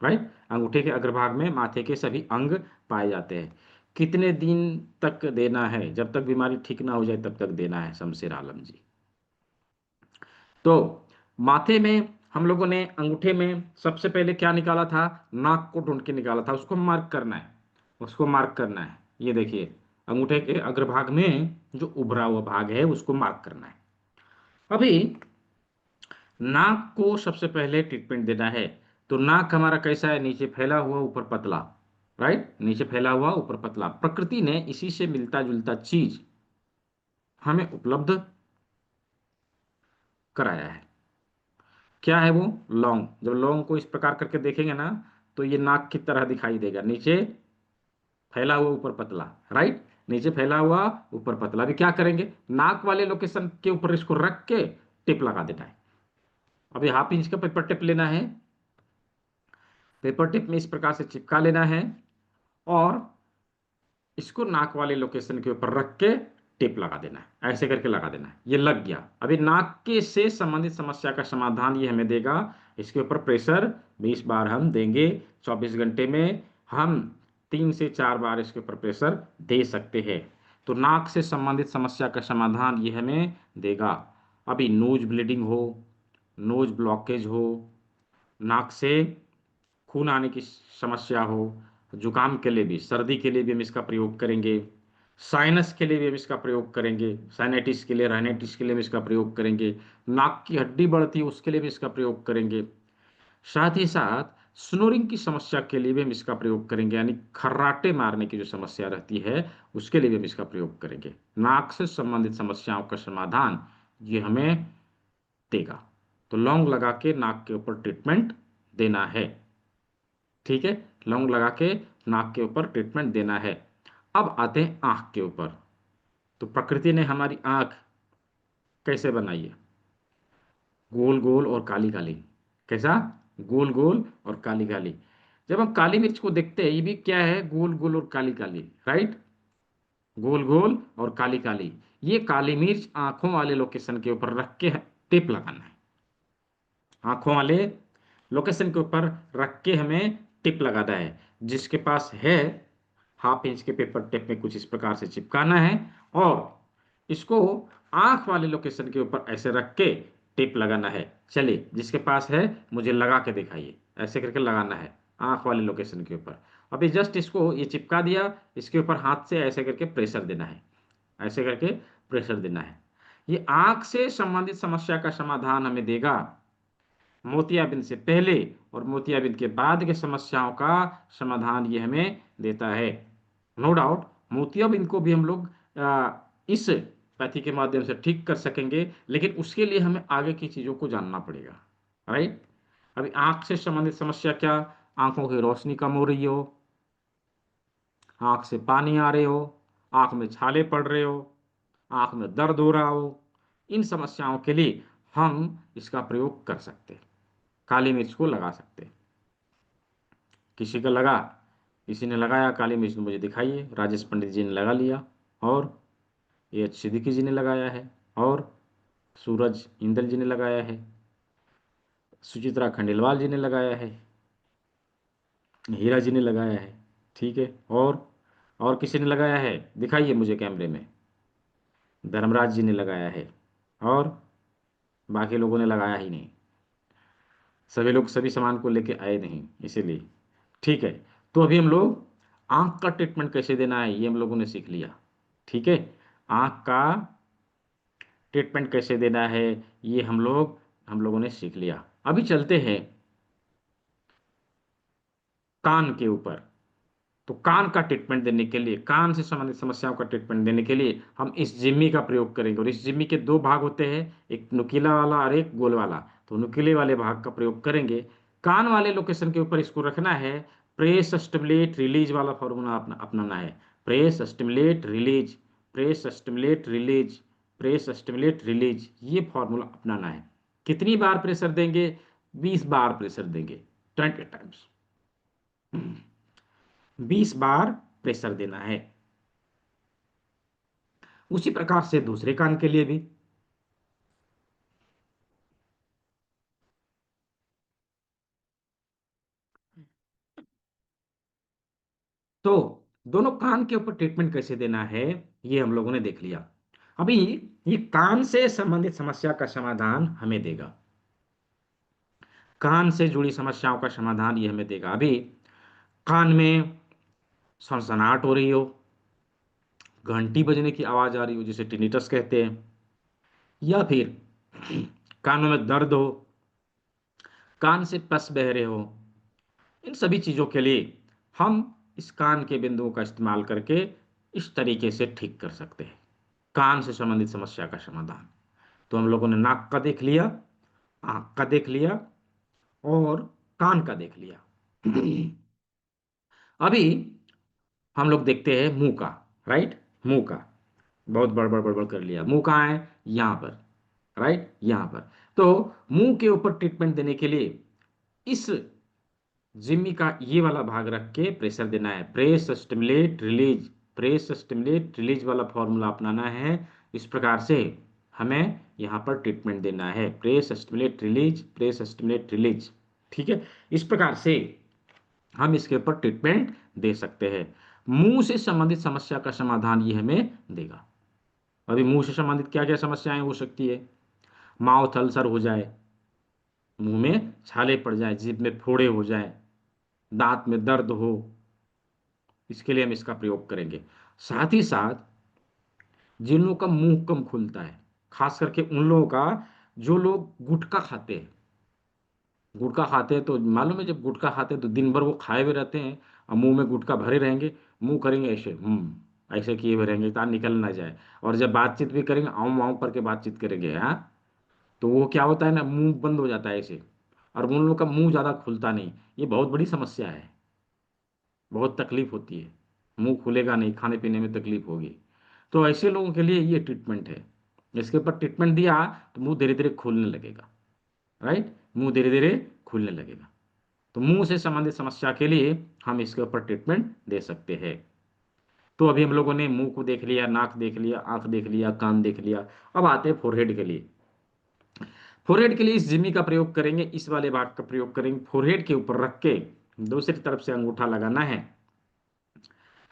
राइट, अंगूठे के अग्रभाग में माथे के सभी अंग पाए जाते हैं। कितने दिन तक देना है? जब तक बीमारी ठीक ना हो जाए तब तक देना है, शमशेर आलम जी। तो माथे में हम लोगों ने अंगूठे में सबसे पहले क्या निकाला था? नाक को ढूंढ के निकाला था। उसको मार्क करना है, उसको मार्क करना है। ये देखिए, अंगूठे के अग्रभाग में जो उभरा हुआ भाग है उसको मार्क करना है। अभी नाक को सबसे पहले ट्रीटमेंट देना है। तो नाक हमारा कैसा है? नीचे फैला हुआ, ऊपर पतला। राइट, नीचे फैला हुआ, ऊपर पतला। प्रकृति ने इसी से मिलता जुलता चीज हमें उपलब्ध कराया है। क्या है वो? लौंग। जब लौंग को इस प्रकार करके देखेंगे ना, तो ये नाक की तरह दिखाई देगा। नीचे फैला हुआ, ऊपर पतला। राइट, नीचे फैला हुआ, ऊपर पतला। अभी क्या करेंगे? नाक वाले लोकेशन के ऊपर इसको रख के टिप लगा देना है। अभी हाफ इंच का पेपर टिप लेना है। पेपर टिप में इस प्रकार से चिपका लेना है, और इसको नाक वाले लोकेशन के ऊपर रख के टिप लगा देना है। ऐसे करके लगा देना है। ये लग गया। अभी नाक के से संबंधित समस्या का समाधान ये हमें देगा। इसके ऊपर प्रेशर 20 बार हम देंगे। 24 घंटे में हम 3 से 4 बार इसके ऊपर प्रेशर दे सकते हैं। तो नाक से संबंधित समस्या का समाधान ये हमें देगा। अभी नोज ब्लीडिंग हो, नोज ब्लॉकेज हो, नाक से खून आने की समस्या हो, जुकाम के लिए भी, सर्दी के लिए भी हम इसका प्रयोग करेंगे। साइनस के लिए भी हम इसका प्रयोग करेंगे। साइनेटिस के लिए, राइनाइटिस के लिए भी इसका प्रयोग करेंगे। नाक की हड्डी बढ़ती है उसके लिए भी इसका प्रयोग करेंगे। साथ ही साथ स्नोरिंग की समस्या के लिए भी हम इसका प्रयोग करेंगे, यानी खर्राटे मारने की जो समस्या रहती है उसके लिए भी हम इसका प्रयोग करेंगे। नाक से संबंधित समस्याओं का समाधान ये हमें देगा। तो लौंग लगा के नाक के ऊपर ट्रीटमेंट देना है। ठीक है, लौंग लगा के नाक के ऊपर ट्रीटमेंट देना है। अब आते हैं आंख के ऊपर। तो प्रकृति ने हमारी आंख कैसे बनाई है? गोल गोल और काली काली। कैसा? गोल गोल और काली काली। जब हम काली मिर्च को देखते हैं, ये भी क्या है? गोल गोल और काली काली, राइट? गोल गोल और काली काली। ये काली मिर्च आंखों वाले लोकेशन के ऊपर रख के टेप लगाना है। आंखों वाले लोकेशन के ऊपर रख के हमें टिप लगाना है। जिसके पास है, हाफ इंच के पेपर टेप में कुछ इस प्रकार से चिपकाना है और इसको आंख वाले लोकेशन के ऊपर ऐसे रख के टिप लगाना है। चलिए, जिसके पास है मुझे लगा के दिखाइए। ऐसे करके लगाना है आंख वाले लोकेशन के ऊपर। अभी जस्ट इसको ये चिपका दिया, इसके ऊपर हाथ से ऐसे करके प्रेशर देना है। ऐसे करके प्रेशर देना है। ये आंख से संबंधित समस्या का समाधान हमें देगा। मोतियाबिंद से पहले और मोतियाबिंद के बाद के समस्याओं का समाधान ये हमें देता है। नो डाउट मोतियाबिंद को भी हम लोग इस पैथी के माध्यम से ठीक कर सकेंगे, लेकिन उसके लिए हमें आगे की चीजों को जानना पड़ेगा, राइट? अभी आंख से संबंधित समस्या क्या? आंखों की रोशनी कम हो रही हो, आंख से पानी आ रहे हो, आंख में छाले पड़ रहे हो, आंख में दर्द हो रहा हो, इन समस्याओं के लिए हम इसका प्रयोग कर सकते हैं। काली मिर्च को लगा सकते हैं। किसी का लगा, किसी ने लगाया काली मिर्च, मुझे दिखाइए। राजेश पंडित जी ने लगा लिया, और ये सिद्दीकी जी ने लगाया है, और सूरज इंदल जी ने लगाया है, सुचित्रा खंडेलवाल जी ने लगाया है, हीरा जी ने लगाया है। ठीक है, और किसी ने लगाया है? दिखाइए मुझे कैमरे में। धर्मराज जी ने लगाया है, और बाकी लोगों ने लगाया ही नहीं। सभी लोग सभी सामान को लेके आए नहीं, इसीलिए। ठीक है, तो अभी हम लोग आंख का ट्रीटमेंट कैसे देना है ये हम लोगों ने सीख लिया। ठीक है, आंख का ट्रीटमेंट कैसे देना है ये हम लोगों ने सीख लिया। अभी चलते हैं कान के ऊपर। तो कान का ट्रीटमेंट देने के लिए, कान से संबंधित समस्याओं का ट्रीटमेंट देने के लिए हम इस जिम्मी का प्रयोग करेंगे। और इस जिम्मी के दो भाग होते हैं, एक नुकीला वाला और एक गोल वाला। तो नुकीले वाले भाग का प्रयोग करेंगे। कान वाले लोकेशन के ऊपर इसको रखना है। प्रेस स्टिमुलेट रिलीज वाला फॉर्मूला अपनाना है। Press stimulate release, press stimulate release, press stimulate release, ये फॉर्मूला अपनाना है। कितनी बार प्रेशर देंगे? 20 बार प्रेशर देंगे, 20 टाइम्स। 20 बार प्रेशर देना है। उसी प्रकार से दूसरे कान के लिए भी। तो दोनों कान के ऊपर ट्रीटमेंट कैसे देना है ये हम लोगों ने देख लिया। अभी ये कान से संबंधित समस्या का समाधान हमें देगा। कान से जुड़ी समस्याओं का समाधान ये हमें देगा। अभी कान में सनसनाहट हो रही हो, घंटी बजने की आवाज आ रही हो जिसे टिनिटस कहते हैं, या फिर कानों में दर्द हो, कान से पस बह रहे हो, इन सभी चीजों के लिए हम इस कान के बिंदुओं का इस्तेमाल करके इस तरीके से ठीक कर सकते हैं कान से संबंधित समस्या का समाधान। तो हम लोगों ने नाक का देख लिया, आंख का देख लिया, और कान का देख लिया। अभी हम लोग देखते हैं मुंह का, राइट? मुंह का बहुत बड़बड़ बड़बड़ कर लिया। मुंह कहाँ है? यहां पर, राइट, यहां पर। तो मुंह के ऊपर ट्रीटमेंट देने के लिए इस जिम्मी का ये वाला भाग रख के प्रेशर देना है। Press stimulate release, press stimulate release वाला फॉर्मूला अपनाना है। इस प्रकार से हमें यहाँ पर ट्रीटमेंट देना है। Press stimulate release, press stimulate release. ठीक है, इस प्रकार से हम इसके ऊपर ट्रीटमेंट दे सकते हैं। मुंह से संबंधित समस्या का समाधान ये हमें देगा। अभी मुंह से संबंधित क्या क्या समस्याएं हो सकती है? माउथ अल्सर हो जाए, मुंह में छाले पड़ जाए, जीभ में फोड़े हो जाए, दांत में दर्द हो, इसके लिए हम इसका प्रयोग करेंगे। साथ ही साथ जिन लोगों का मुंह कम खुलता है, खास करके उन लोगों का जो लोग गुटखा खाते हैं। गुटखा खाते हैं तो मालूम है, जब गुटखा खाते हैं तो दिन भर वो खाए हुए रहते हैं और मुंह में गुटखा भरे रहेंगे, मुंह करेंगे ऐसे ऐसे किए हुए रहेंगे ताकि निकल ना जाए। और जब बातचीत भी करेंगे आऊं आऊं करके बातचीत करेंगे, हाँ, तो वो क्या होता है ना, मुंह बंद हो जाता है ऐसे, और उन लोगों का मुंह ज़्यादा खुलता नहीं। ये बहुत बड़ी समस्या है, बहुत तकलीफ होती है, मुंह खुलेगा नहीं, खाने पीने में तकलीफ होगी। तो ऐसे लोगों के लिए ये ट्रीटमेंट है। इसके ऊपर ट्रीटमेंट दिया तो मुंह धीरे धीरे खुलने लगेगा, राइट, मुंह धीरे धीरे खुलने लगेगा। तो मुंह से संबंधित समस्या के लिए हम इसके ऊपर ट्रीटमेंट दे सकते हैं। तो अभी हम लोगों ने मुंह को देख लिया, नाक देख लिया, आंख देख लिया, कान देख लिया। अब आते हैं फोरहेड के लिए। फोरहेड के लिए इस जिमी का प्रयोग करेंगे, इस वाले भाग का प्रयोग करेंगे। फोरहेड के ऊपर रख के दूसरी तरफ से अंगूठा लगाना है,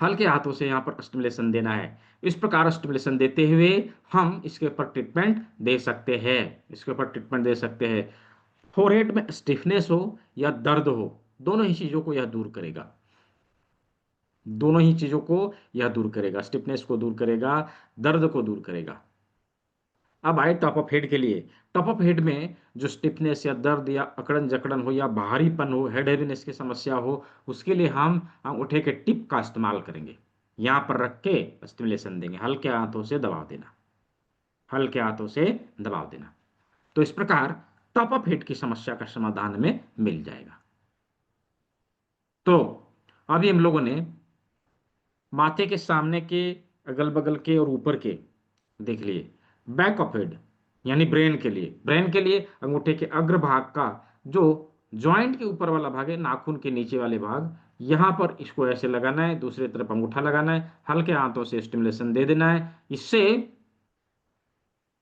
हल्के हाथों से यहाँ पर स्टिमुलेशन देना है। इस प्रकार स्टिमुलेशन देते हुए हम इसके ऊपर ट्रीटमेंट दे सकते हैं, इसके ऊपर ट्रीटमेंट दे सकते हैं। फोरहेड में स्टिफनेस हो या दर्द हो, दोनों ही चीजों को यह दूर करेगा, दोनों ही चीजों को यह दूर करेगा, स्टिफनेस को दूर करेगा, दर्द को दूर करेगा। अब आए टॉप ऑफ हेड के लिए। टॉप ऑफ हेड में जो स्टिफनेस या दर्द या अकड़न जकड़न हो या भारीपन हो, हेड हेवीनेस की समस्या हो, उसके लिए हम अंगूठे के टिप का इस्तेमाल करेंगे। यहां पर रख के स्टिमुलेशन देंगे, हल्के हाथों से दबाव देना, हल्के हाथों से दबाव देना। तो इस प्रकार टॉप ऑफ हेड की समस्या का समाधान हमें मिल जाएगा। तो अभी हम लोगों ने माथे के सामने के, अगल बगल के और ऊपर के देख लिए। बैक ऑफ हेड यानी ब्रेन के लिए, ब्रेन के लिए अंगूठे के अग्र भाग का जो जॉइंट के ऊपर वाला भाग है, नाखून के नीचे वाले भाग, यहां पर इसको ऐसे लगाना है, दूसरी तरफ अंगूठा लगाना है, हल्के हाथों से स्टिमुलेशन दे देना है। इससे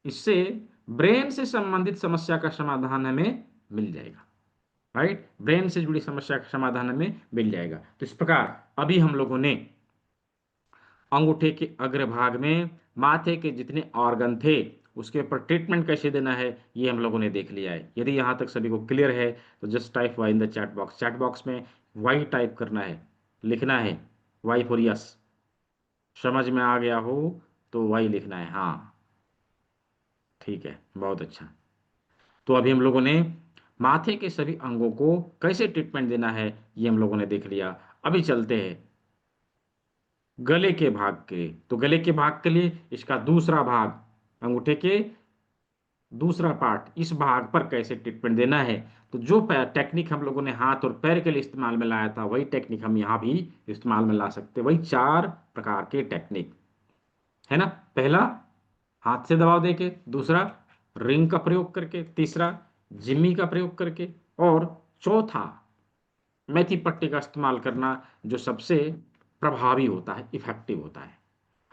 इससे ब्रेन से संबंधित समस्या का समाधान हमें मिल जाएगा, राइट, ब्रेन से जुड़ी समस्या का समाधान हमें मिल जाएगा। तो इस प्रकार अभी हम लोगों ने अंगूठे के अग्रभाग में माथे के जितने ऑर्गन थे उसके ऊपर ट्रीटमेंट कैसे देना है ये हम लोगों ने देख लिया है। यदि यहाँ तक सभी को क्लियर है तो just type Y in the chat box. Chat box में वाई टाइप करना है, लिखना है, वाई फॉर यस। समझ में आ गया हो तो वाई लिखना है, हाँ, ठीक है, बहुत अच्छा। तो अभी हम लोगों ने माथे के सभी अंगों को कैसे ट्रीटमेंट देना है ये हम लोगों ने देख लिया। अभी चलते हैं गले के भाग के। तो गले के भाग के लिए इसका दूसरा भाग, अंगूठे के दूसरा पार्ट, इस भाग पर कैसे ट्रीटमेंट देना है। तो जो टेक्निक हम लोगों ने हाथ और पैर के लिए इस्तेमाल में लाया था वही टेक्निक हम यहाँ भी इस्तेमाल में ला सकते हैं। वही 4 प्रकार के टेक्निक है ना। पहला हाथ से दबाव देके, दूसरा रिंग का प्रयोग करके, तीसरा जिम्मी का प्रयोग करके, और चौथा मेथी पट्टी का इस्तेमाल करना, जो सबसे प्रभावी होता है, इफेक्टिव होता है।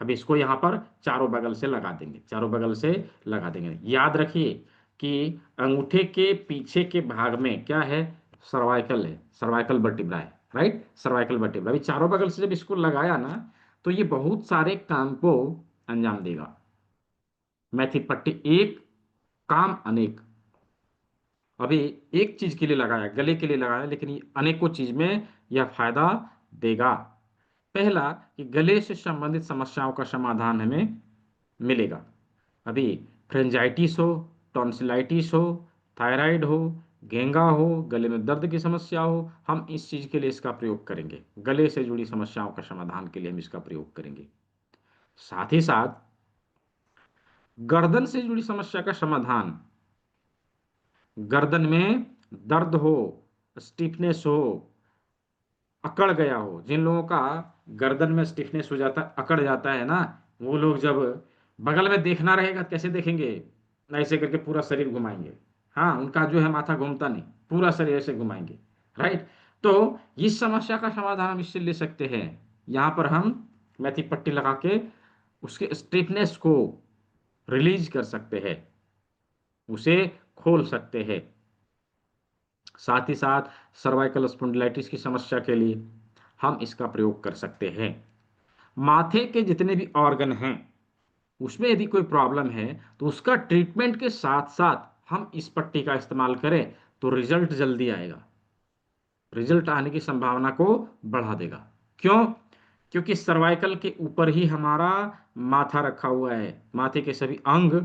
अब इसको यहाँ पर चारों बगल से लगा देंगे, चारों बगल से लगा देंगे। याद रखिए कि अंगूठे के पीछे के भाग में क्या है, सर्वाइकल है, सर्वाइकल वर्टिब्रा है, राइट, सर्वाइकल वर्टिब्रा। अभी चारों बगल से जब इसको लगाया ना तो ये बहुत सारे काम को अंजाम देगा। मैथी पट्टी एक, काम अनेक। अभी एक चीज के लिए लगाया, गले के लिए लगाया, लेकिन ये अनेकों चीज में यह फायदा देगा। पहला कि गले से संबंधित समस्याओं का समाधान हमें मिलेगा। अभी फ्रेंजाइटिस हो, टॉन्सिलाइटिस हो, थायराइड हो, घेंगा हो, गले में दर्द की समस्या हो, हम इस चीज के लिए इसका प्रयोग करेंगे। गले से जुड़ी समस्याओं का समाधान के लिए हम इसका प्रयोग करेंगे। साथ ही साथ गर्दन से जुड़ी समस्या का समाधान, गर्दन में दर्द हो, स्टिफनेस हो, अकड़ गया हो, जिन लोगों का गर्दन में स्टिफनेस हो जाता है, अकड़ जाता है ना, वो लोग जब बगल में देखना रहेगा कैसे देखेंगे, ऐसे करके पूरा शरीर घुमाएंगे। हाँ, उनका जो है माथा घूमता नहीं, पूरा शरीर ऐसे घुमाएंगे, राइट। तो इस समस्या का समाधान हम इससे ले सकते हैं। यहाँ पर हम मेथी पट्टी लगा के उसके स्टिफनेस को रिलीज कर सकते हैं, उसे खोल सकते हैं। साथ ही साथ सर्वाइकल स्पॉन्डिलाइटिस की समस्या के लिए हम इसका प्रयोग कर सकते हैं। माथे के जितने भी ऑर्गन हैं उसमें यदि कोई प्रॉब्लम है तो उसका ट्रीटमेंट के साथ साथ हम इस पट्टी का इस्तेमाल करें तो रिजल्ट जल्दी आएगा, रिजल्ट आने की संभावना को बढ़ा देगा। क्यों? क्योंकि सर्वाइकल के ऊपर ही हमारा माथा रखा हुआ है, माथे के सभी अंग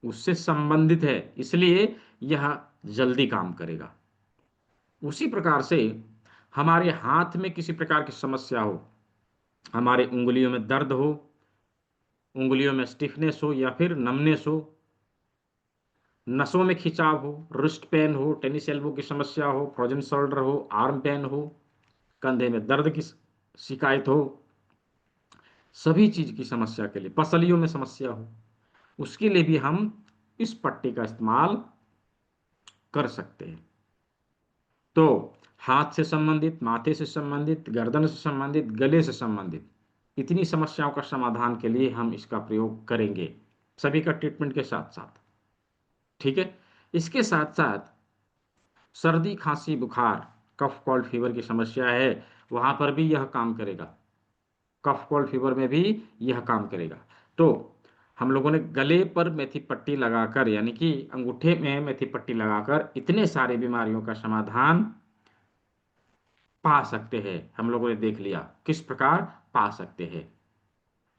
उससे संबंधित है, इसलिए यह जल्दी काम करेगा। उसी प्रकार से हमारे हाथ में किसी प्रकार की समस्या हो, हमारे उंगलियों में दर्द हो, उंगलियों में स्टिफनेस हो या फिर नमनेस हो, नसों में खिंचाव हो, रिस्ट पेन हो, टेनिस एल्बो की समस्या हो, फ्रोजन शोल्डर हो, आर्म पेन हो, कंधे में दर्द की शिकायत हो, सभी चीज की समस्या के लिए, पसलियों में समस्या हो, उसके लिए भी हम इस पट्टी का इस्तेमाल कर सकते हैं। तो हाथ से संबंधित, माथे से संबंधित, गर्दन से संबंधित, गले से संबंधित इतनी समस्याओं का समाधान के लिए हम इसका प्रयोग करेंगे, सभी का ट्रीटमेंट के साथ साथ। ठीक है। इसके साथ साथ सर्दी, खांसी, बुखार, कफ कोल्ड फीवर की समस्या है, वहां पर भी यह काम करेगा। कफ कोल्ड फीवर में भी यह काम करेगा। तो हम लोगों ने गले पर मेथी पट्टी लगाकर, यानी कि अंगूठे में मेथी पट्टी लगाकर इतने सारे बीमारियों का समाधान पा सकते हैं। हम लोगों ने देख लिया किस प्रकार पा सकते हैं।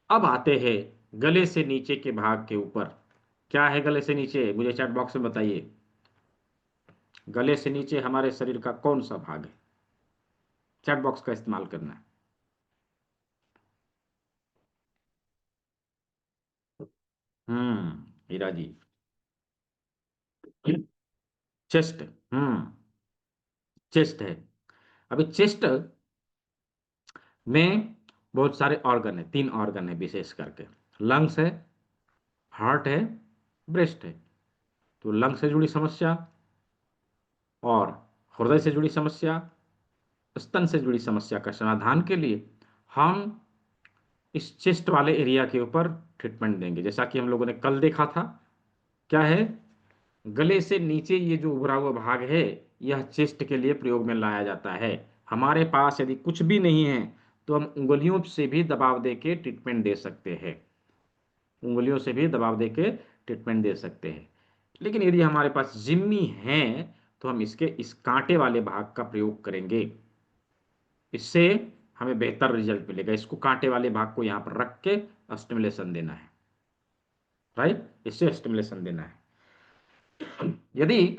अब आते हैं गले से नीचे के भाग के ऊपर। क्या है गले से नीचे, मुझे चैट बॉक्स में बताइए। गले से नीचे हमारे शरीर का कौन सा भाग है? चैट बॉक्स का इस्तेमाल करना है। हीरा जी। चेस्ट। चेस्ट है। अभी चेस्ट में बहुत सारे ऑर्गन है, 3 ऑर्गन है विशेष करके। लंग्स है, हार्ट है, ब्रेस्ट है। तो लंग से जुड़ी समस्या और हृदय से जुड़ी समस्या, स्तन से जुड़ी समस्या का समाधान के लिए हम इस चेस्ट वाले एरिया के ऊपर ट्रीटमेंट देंगे। जैसा कि हम लोगों ने कल देखा था, क्या है, गले से नीचे ये जो उभरा हुआ भाग है, यह चेस्ट के लिए प्रयोग में लाया जाता है। हमारे पास यदि कुछ भी नहीं है तो हम उंगलियों से भी दबाव दे के ट्रीटमेंट दे सकते हैं। उंगलियों से भी दबाव दे के ट्रीटमेंट दे सकते हैं। लेकिन यदि हमारे पास जिम्मी है तो हम इसके इस कांटे वाले भाग का प्रयोग करेंगे। इससे हमें बेहतर रिजल्ट मिलेगा। इसको कांटे वाले भाग को यहाँ पर रख के स्टिमुलेशन देना है। राइट, इससे स्टिमुलेशन देना है। यदि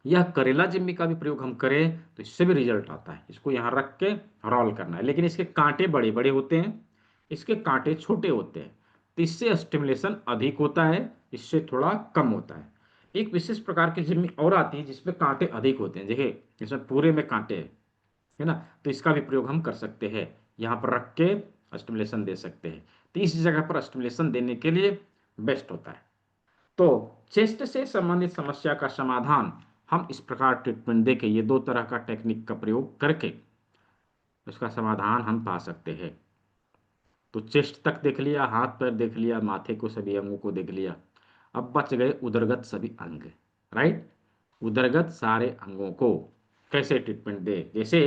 यह करेला जिम्मी का भी प्रयोग हम करें तो इससे भी रिजल्ट आता है। इसको यहाँ रख के रोल करना है, लेकिन इसके कांटे बड़े बड़े होते हैं, इसके कांटे छोटे होते हैं, तो इससे स्टिमुलेशन अधिक होता है, इससे थोड़ा कम होता है। एक विशेष प्रकार की जिम्मी और आती है जिसमें कांटे अधिक होते हैं। देखिए इसमें पूरे में कांटे हैं, है ना, तो इसका भी प्रयोग हम कर सकते हैं। यहाँ पर रख के स्टिमुलेशन दे सकते हैं। तो इस जगह पर स्टिमुलेशन देने के लिए बेस्ट होता है। तो चेस्ट से संबंधित समस्या का समाधान हम इस प्रकार ट्रीटमेंट देके, ये 2 तरह का टेक्निक का प्रयोग करके इसका समाधान हम पा सकते हैं। तो चेस्ट तक देख लिया, हाथ पैर देख लिया, माथे को, सभी अंगों को देख लिया। अब बच गए उदरगत सभी अंग। राइट, उदरगत सारे अंगों को कैसे ट्रीटमेंट दे। जैसे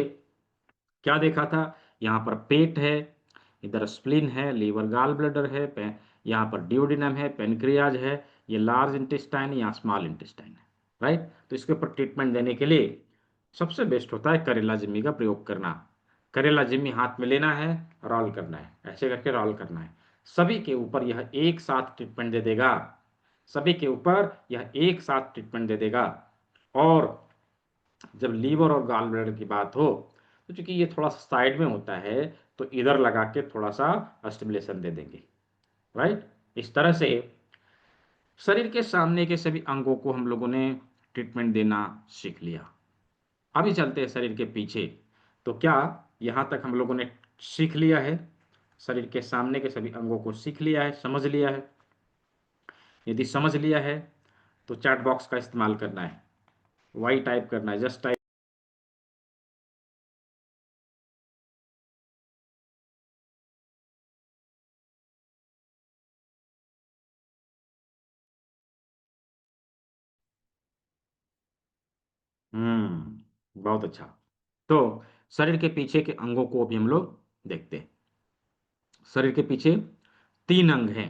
क्या देखा था, यहाँ पर पेट है, इधर स्प्लीन है, लीवर गाल ब्लैडर है, यहाँ पर ड्यूडिनम है, पेनक्रियाज है, ये लार्ज इंटेस्टाइन या स्मॉल इंटेस्टाइन है। राइट, तो इसके ऊपर ट्रीटमेंट देने के लिए सबसे बेस्ट होता है करेला जिम्मी का प्रयोग करना। करेला जिम्मी हाथ में लेना है, रोल करना है, ऐसे करके रोल करना है। सभी के ऊपर यह एक साथ ट्रीटमेंट दे देगा। सभी के ऊपर यह एक साथ ट्रीटमेंट दे देगा। और जब लीवर और गॉल ब्लैडर की बात हो तो चूंकि ये थोड़ा सा साइड में होता है, तो इधर लगा के थोड़ा सा स्टिमुलेशन दे देंगे। राइट, इस तरह से शरीर के सामने के सभी अंगों को हम लोगों ने ट्रीटमेंट देना सीख लिया। अभी चलते हैं शरीर के पीछे। तो क्या यहाँ तक हम लोगों ने सीख लिया है? शरीर के सामने के सभी अंगों को सीख लिया है, समझ लिया है? यदि समझ लिया है तो चैट बॉक्स का इस्तेमाल करना है, वाई टाइप करना है, जस्ट टाइप। बहुत अच्छा। तो शरीर के पीछे के अंगों को भी हम लोग देखते हैं। शरीर के पीछे 3 अंग हैं।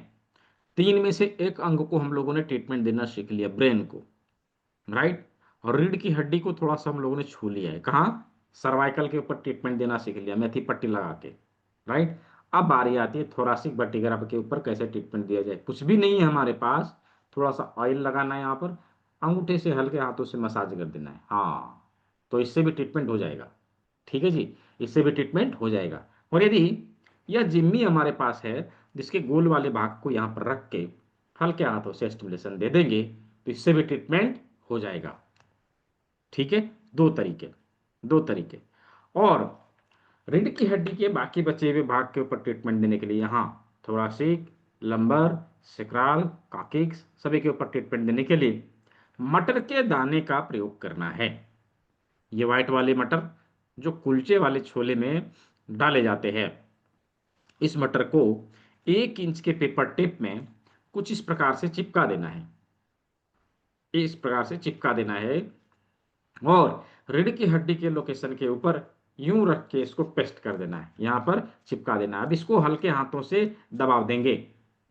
3 में से एक अंग को हम लोगों ने ट्रीटमेंट देना सीख लिया, ब्रेन को। राइट, और रीढ़ की हड्डी को थोड़ा सा हम लोगों ने छू लिया है। कहाँ? सर्वाइकल के ऊपर ट्रीटमेंट देना सीख लिया, मेथी पट्टी लगा के। राइट, अब बारी आती है थोरासिक वर्टिब्रा के ऊपर कैसे ट्रीटमेंट दिया जाए। कुछ भी नहीं है हमारे पास, थोड़ा सा ऑयल लगाना है यहाँ पर, अंगूठे से हल्के हाथों से मसाज कर देना है। हाँ, तो इससे भी ट्रीटमेंट हो जाएगा। ठीक है जी, इससे भी ट्रीटमेंट हो जाएगा। और यदि यह जिम्मी हमारे पास है, जिसके गोल वाले भाग को यहाँ पर रख के हल्के हाथों से स्टिमुलेशन दे देंगे तो इससे भी ट्रीटमेंट हो जाएगा। ठीक है, दो तरीके, दो तरीके। और रीढ़ की हड्डी के बाकी बचे हुए भाग के ऊपर ट्रीटमेंट देने के लिए यहाँ थोरासिक, लंबर, सेक्रल, कॉक्सिक्स सभी के ऊपर ट्रीटमेंट देने के लिए मटर के दाने का प्रयोग करना है। ये व्हाइट वाले मटर जो कुलचे वाले छोले में डाले जाते हैं, इस मटर को 1 इंच के पेपर टेप में कुछ इस प्रकार से चिपका देना है, इस प्रकार से चिपका देना है और रीढ़ की हड्डी के लोकेशन के ऊपर यूं रख के इसको पेस्ट कर देना है, यहां पर चिपका देना है। अब इसको हल्के हाथों से दबाव देंगे,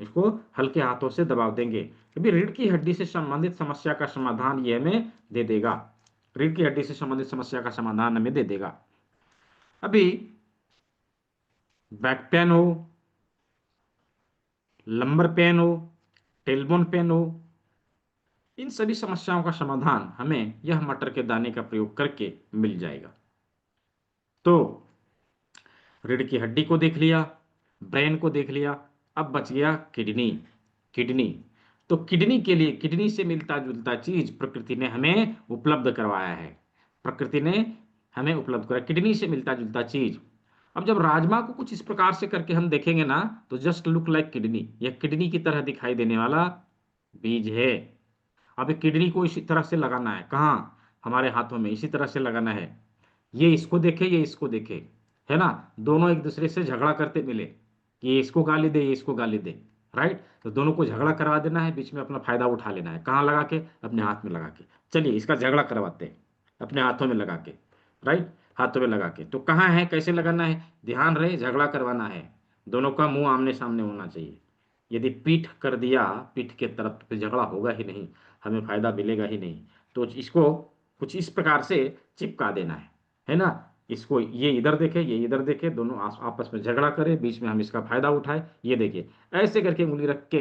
इसको हल्के हाथों से दबाव देंगे, क्योंकि रीढ़ की हड्डी से संबंधित समस्या का समाधान ये हमें दे देगा, रीढ़ की हड्डी से संबंधित समस्या का समाधान हमें दे देगा। अभी बैक पेन हो, लंबर पेन हो, टेलबोन पेन हो, इन सभी समस्याओं का समाधान हमें यह मटर के दाने का प्रयोग करके मिल जाएगा। तो रीढ़ की हड्डी को देख लिया, ब्रेन को देख लिया, अब बच गया किडनी। किडनी, तो किडनी के लिए किडनी से मिलता जुलता चीज प्रकृति ने हमें उपलब्ध करवाया है, प्रकृति ने हमें उपलब्ध कराया किडनी से मिलता जुलता चीज। अब जब राजमा को कुछ इस प्रकार से करके हम देखेंगे ना, तो जस्ट लुक लाइक किडनी, यह किडनी की तरह दिखाई देने वाला बीज है। अब किडनी को इसी तरह से लगाना है, कहाँ, हमारे हाथों में इसी तरह से लगाना है। ये इसको देखे, ये इसको देखे, है ना, दोनों एक दूसरे से झगड़ा करते मिले कि ये इसको गाली दे, ये इसको गाली दे, राइट। तो दोनों को झगड़ा करवा देना है, बीच में अपना फायदा उठा लेना है, कहाँ लगा के, अपने हाथ में लगा के। चलिए इसका झगड़ा करवाते हैं, अपने हाथों में लगा के, राइट, हाथों में लगा के। तो कहाँ है, कैसे लगाना है, ध्यान रहे, झगड़ा करवाना है, दोनों का मुंह आमने सामने होना चाहिए। यदि पीठ कर दिया, पीठ के तरफ, तो झगड़ा होगा ही नहीं, हमें फायदा मिलेगा ही नहीं। तो इसको कुछ इस प्रकार से चिपका देना है ना। इसको ये इधर देखे, ये इधर देखे, दोनों आपस में झगड़ा करे, बीच में हम इसका फायदा उठाए। ये देखिए, ऐसे करके उंगली रख के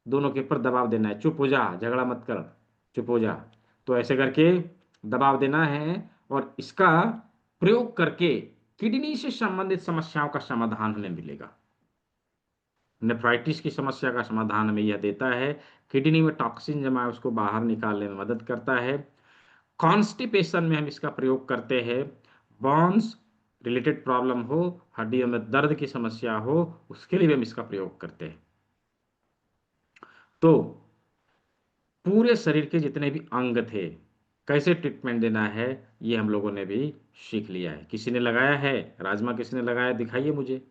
दोनों के ऊपर दबाव देना है, चुप हो जा, झगड़ा मत कर, चुप हो जा। तो ऐसे करके दबाव देना है और इसका प्रयोग करके किडनी से संबंधित समस्याओं का समाधान हमें मिलेगा। नेफ्राइटिस की समस्या का समाधान हमें यह देता है, किडनी में टॉक्सिन जमा है उसको बाहर निकालने में मदद करता है। कॉन्स्टिपेशन में हम इसका प्रयोग करते हैं, बॉन्स रिलेटेड प्रॉब्लम हो, हड्डियों में दर्द की समस्या हो, उसके लिए भी हम इसका प्रयोग करते हैं। तो पूरे शरीर के जितने भी अंग थे, कैसे ट्रीटमेंट देना है, ये हम लोगों ने भी सीख लिया है। किसी ने लगाया है राजमा, किसी ने लगाया, दिखाइए मुझे।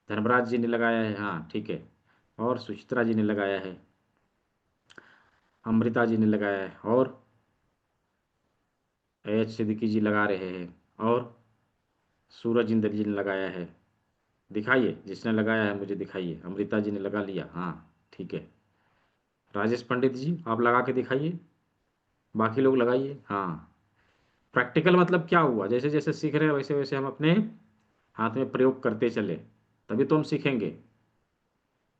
धर्मराज जी ने लगाया है, हाँ ठीक है, और सुचित्रा जी ने लगाया है, अमृता जी ने लगाया है, और एच सिद्दीकी जी लगा रहे हैं, और सूरज इंद्र जी ने लगाया है। दिखाइए, जिसने लगाया है मुझे दिखाइए। अमृता जी ने लगा लिया, हाँ ठीक है। राजेश पंडित जी आप लगा के दिखाइए, बाकी लोग लगाइए। हाँ, प्रैक्टिकल मतलब क्या हुआ, जैसे जैसे सीख रहे हैं वैसे वैसे हम अपने हाथ में प्रयोग करते चले, तभी तो हम सीखेंगे।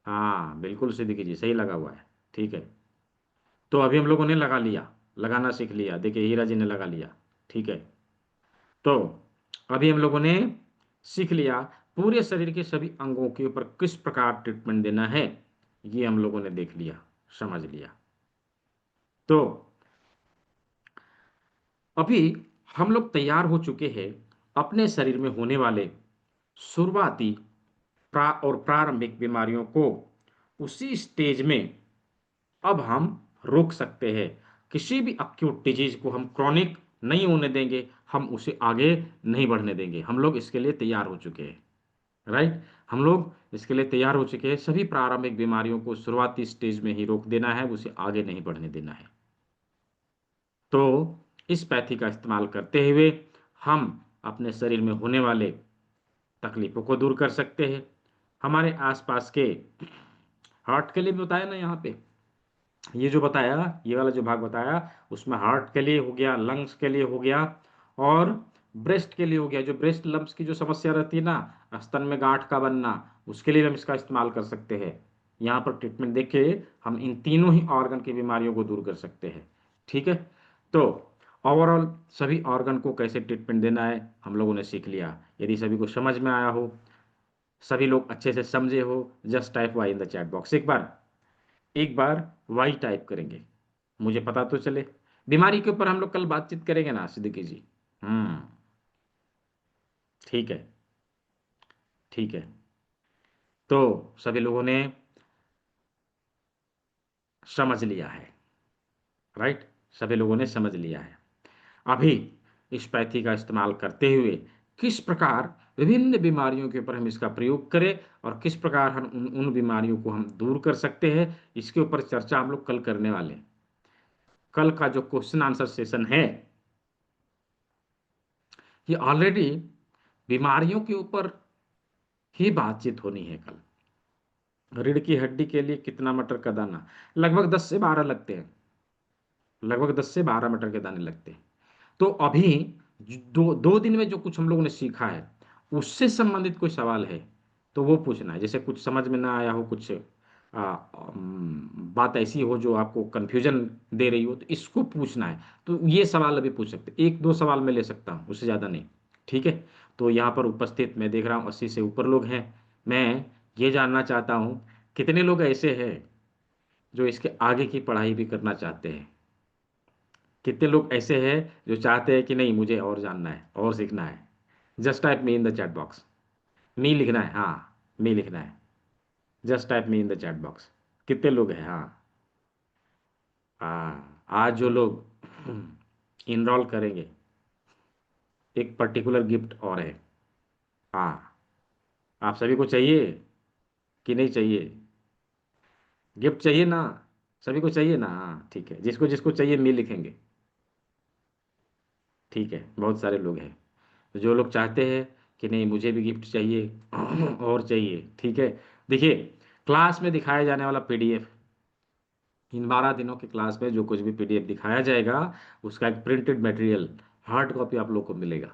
हाँ बिल्कुल सिद्दीकी जी, सही लगा हुआ है, ठीक है। तो अभी हम लोगों ने लगा लिया, लगाना सीख लिया, देखिए हीरा जी ने लगा लिया, ठीक है। तो अभी हम लोगों ने सीख लिया पूरे शरीर के सभी अंगों के ऊपर किस प्रकार ट्रीटमेंट देना है, ये हम लोगों ने देख लिया, समझ लिया। तो अभी हम लोग तैयार हो चुके हैं अपने शरीर में होने वाले शुरुआती और प्रारंभिक बीमारियों को उसी स्टेज में अब हम रोक सकते हैं। किसी भी अक्यूट डिजीज को हम क्रॉनिक नहीं होने देंगे, हम उसे आगे नहीं बढ़ने देंगे। हम लोग इसके लिए तैयार हो चुके हैं, राइट। हम लोग इसके लिए तैयार हो चुके हैं, सभी प्रारंभिक बीमारियों को शुरुआती स्टेज में ही रोक देना है, उसे आगे नहीं बढ़ने देना है। तो इस पैथी का इस्तेमाल करते हुए हम अपने शरीर में होने वाले तकलीफों को दूर कर सकते हैं। हमारे आसपास के हार्ट के लिए भी बताया ना यहाँ पे, ये जो बताया, ये वाला जो भाग बताया, उसमें हार्ट के लिए हो गया, लंग्स के लिए हो गया, और ब्रेस्ट के लिए हो गया। जो ब्रेस्ट लंप्स की जो समस्या रहती है ना, स्तन में गांठ का बनना, उसके लिए हम इसका इस्तेमाल कर सकते हैं। यहाँ पर ट्रीटमेंट देके हम इन तीनों ही ऑर्गन की बीमारियों को दूर कर सकते हैं, ठीक है। तो ओवरऑल सभी ऑर्गन को कैसे ट्रीटमेंट देना है हम लोगों ने सीख लिया। यदि सभी को समझ में आया हो, सभी लोग अच्छे से समझे हो, just type Y in the chat box. एक बार वाई टाइप करेंगे, मुझे पता तो चले। बीमारी के ऊपर हम लोग कल बातचीत करेंगे ना सिद्दीकी जी? हम्म। ठीक है, ठीक है। तो सभी लोगों ने समझ लिया है, राइट? सभी लोगों ने समझ लिया है। अभी इस पैथी का इस्तेमाल करते हुए किस प्रकार विभिन्न बीमारियों के ऊपर हम इसका प्रयोग करें और किस प्रकार हम उन बीमारियों को हम दूर कर सकते हैं, इसके ऊपर चर्चा हम लोग कल करने वाले हैं। कल का जो क्वेश्चन आंसर सेशन है, ये ऑलरेडी बीमारियों के ऊपर ही बातचीत होनी है कल। रीढ़ की हड्डी के लिए कितना मटर का दाना? लगभग 10 से 12 लगते हैं। लगभग 10 से 12 मटर के दाने लगते हैं। तो अभी दो दो दिन में जो कुछ हम लोगों ने सीखा है, उससे संबंधित कोई सवाल है तो वो पूछना है। जैसे कुछ समझ में ना आया हो, कुछ बात ऐसी हो जो आपको कंफ्यूजन दे रही हो, तो इसको पूछना है। तो ये सवाल अभी पूछ सकते, 1-2 सवाल मैं ले सकता हूँ, उससे ज़्यादा नहीं। ठीक है। तो यहाँ पर उपस्थित मैं देख रहा हूँ 80 से ऊपर लोग हैं। मैं ये जानना चाहता हूँ कितने लोग ऐसे हैं जो इसके आगे की पढ़ाई भी करना चाहते हैं। कितने लोग ऐसे हैं जो चाहते हैं कि नहीं, मुझे और जानना है और सीखना है? Just type me in the chat box. Me लिखना है, हाँ, मी लिखना है। Just type me in the chat box. कितने लोग हैं? हाँ, हाँ, आज जो लोग इनरोल करेंगे, एक पर्टिकुलर गिफ्ट और है। हाँ, आप सभी को चाहिए कि नहीं चाहिए? गिफ्ट चाहिए ना? सभी को चाहिए ना? हाँ, ठीक है, जिसको जिसको चाहिए मी लिखेंगे। ठीक है, बहुत सारे लोग हैं। तो जो लोग चाहते हैं कि नहीं मुझे भी गिफ्ट चाहिए और चाहिए, ठीक है। देखिए, क्लास में दिखाया जाने वाला पीडीएफ, इन 12 दिनों की क्लास में जो कुछ भी पीडीएफ दिखाया जाएगा, उसका एक प्रिंटेड मटेरियल, हार्ड कॉपी आप लोग को मिलेगा।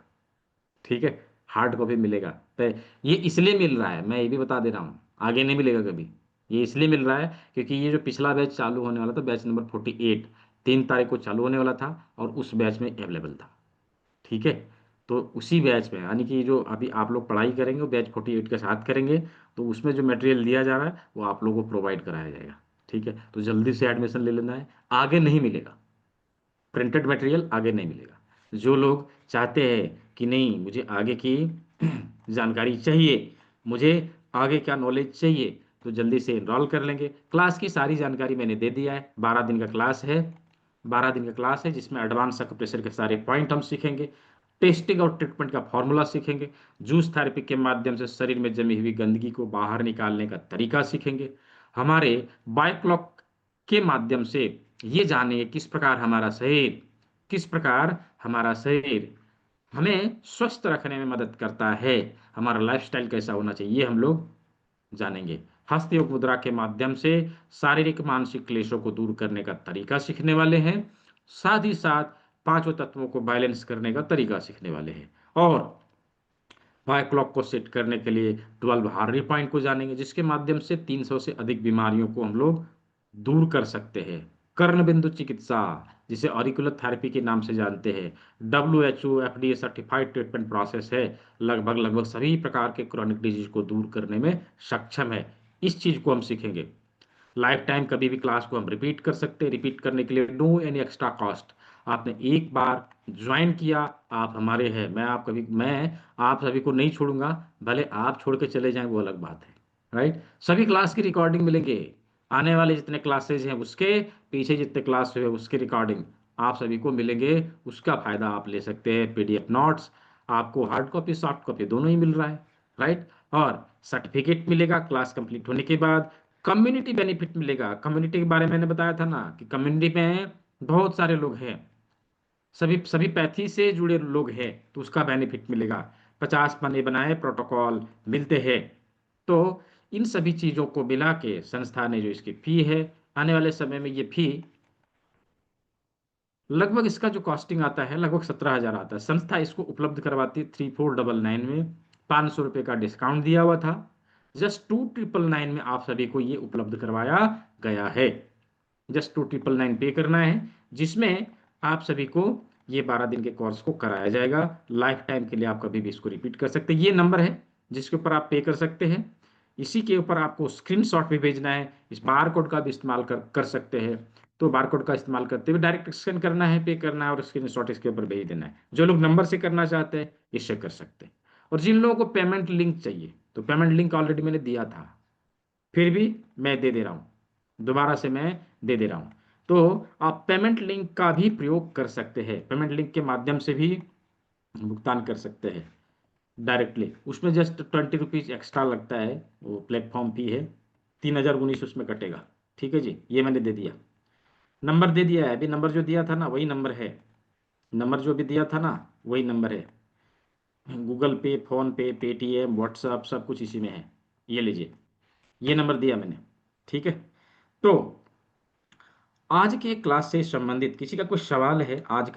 ठीक है, हार्ड कॉपी मिलेगा। तो ये इसलिए मिल रहा है, मैं ये भी बता दे रहा हूँ, आगे नहीं मिलेगा कभी। ये इसलिए मिल रहा है क्योंकि ये जो पिछला बैच चालू होने वाला था, बैच नंबर 48, 3 तारीख को चालू होने वाला था और उस बैच में अवेलेबल था। ठीक है। तो उसी बैच में, यानी कि जो अभी आप लोग पढ़ाई करेंगे वो बैच 48 के साथ करेंगे, तो उसमें जो मटेरियल दिया जा रहा है वो आप लोगों को प्रोवाइड कराया जाएगा। ठीक है, तो जल्दी से एडमिशन ले लेना है, आगे नहीं मिलेगा। प्रिंटेड मटेरियल आगे नहीं मिलेगा। जो लोग चाहते हैं कि नहीं मुझे आगे की जानकारी चाहिए, मुझे आगे क्या नॉलेज चाहिए, तो जल्दी से इनरोल कर लेंगे। क्लास की सारी जानकारी मैंने दे दिया है। 12 दिन का क्लास है, 12 दिन का क्लास है जिसमें एडवांस एक्यूप्रेशर के सारे पॉइंट हम सीखेंगे, टेस्टिंग और ट्रीटमेंट का फॉर्मूला सीखेंगे, जूस थेरेपी के माध्यम से शरीर में जमी हुई गंदगी को बाहर निकालने का तरीका सीखेंगे। हमारे बायोक्लॉक के माध्यम से ये जानेंगे किस प्रकार हमारा शरीर हमें स्वस्थ रखने में मदद करता है, हमारा लाइफस्टाइल कैसा होना चाहिए, ये हम लोग जानेंगे। हस्त योग मुद्रा के माध्यम से शारीरिक मानसिक क्लेशों को दूर करने का तरीका सीखने वाले हैं। साथ ही साथ पांचों तत्वों को बैलेंस करने का तरीका सीखने वाले हैं। और बाय क्लॉक को सेट करने के लिए 12 हार्डी पॉइंट को जानेंगे, जिसके माध्यम से 300 से अधिक बीमारियों को हम लोग दूर कर सकते हैं। कर्ण बिंदु चिकित्सा, जिसे ऑरिकुलर थेरेपी के नाम से जानते हैं, WHO FDA certified treatment process है। लगभग लगभग सभी प्रकार के क्रॉनिक डिजीज को दूर करने में सक्षम है। इस चीज को हम सीखेंगे। लाइफ टाइम कभी भी क्लास को हम रिपीट कर सकते हैं। रिपीट करने के लिए नो एनी एक्स्ट्रा कॉस्ट। आपने एक बार ज्वाइन किया, आप हमारे हैं। मैं आप सभी को नहीं छोड़ूंगा, भले आप छोड़ के चले जाएं वो अलग बात है, राइट? सभी क्लास की रिकॉर्डिंग मिलेंगे। आने वाले जितने क्लासेज हैं उसके, पीछे जितने क्लास हुए उसके रिकॉर्डिंग आप सभी को मिलेंगे। उसका फायदा आप ले सकते हैं। पीडीएफ नोट्स आपको हार्ड कॉपी सॉफ्ट कॉपी दोनों ही मिल रहा है, राइट? और सर्टिफिकेट मिलेगा क्लास कंप्लीट होने के बाद। कम्युनिटी बेनिफिट मिलेगा। कम्युनिटी के बारे में मैंने बताया था ना कि कम्युनिटी में बहुत सारे लोग हैं, सभी सभी पैथी से जुड़े लोग हैं, तो उसका बेनिफिट मिलेगा। 50 बने बनाए प्रोटोकॉल मिलते हैं। तो इन सभी चीजों को मिला के संस्था ने जो इसकी फी है, आने वाले समय में ये फी लगभग, इसका जो कॉस्टिंग आता है लगभग 17,000 आता है। संस्था इसको उपलब्ध करवाती है 3499 में। 500 रुपये का डिस्काउंट दिया हुआ था, जस्ट 2999 में आप सभी को ये उपलब्ध करवाया गया है। जस्ट 2999 पे करना है, जिसमें आप सभी को ये 12 दिन के कोर्स को कराया जाएगा। लाइफ टाइम के लिए आप कभी भी इसको रिपीट कर सकते हैं। ये नंबर है, जिसके ऊपर आप पे कर सकते हैं। इसी के ऊपर आपको स्क्रीनशॉट भी भेजना है, इस बार कोड का भी इस्तेमाल कर सकते हैं। तो बार कोड का इस्तेमाल करते हुए डायरेक्ट स्कैन करना है, पे करना है और स्क्रीनशॉट इसके ऊपर भेज देना है। जो लोग नंबर से करना चाहते हैं इससे कर सकते हैं। और जिन लोगों को पेमेंट लिंक चाहिए, तो पेमेंट लिंक ऑलरेडी मैंने दिया था, फिर भी मैं दे दे रहा हूँ, दोबारा से मैं दे दे रहा हूँ। तो आप पेमेंट लिंक का भी प्रयोग कर सकते हैं, पेमेंट लिंक के माध्यम से भी भुगतान कर सकते हैं डायरेक्टली। उसमें जस्ट 20 रुपीज़ एक्स्ट्रा लगता है, वो प्लेटफॉर्म फी है, 3019 उसमें कटेगा। ठीक है जी, ये मैंने दे दिया, नंबर दे दिया है। अभी नंबर जो दिया था ना वही नंबर है, नंबर जो भी दिया था ना वही नंबर है। गूगल पे, फोन पे, पेटीएम, व्हाट्सएप सब कुछ इसी में है। ये लीजिए, ये नंबर दिया मैंने। ठीक है, तो आज के क्लास से संबंधित किसी का कोई सवाल है, आज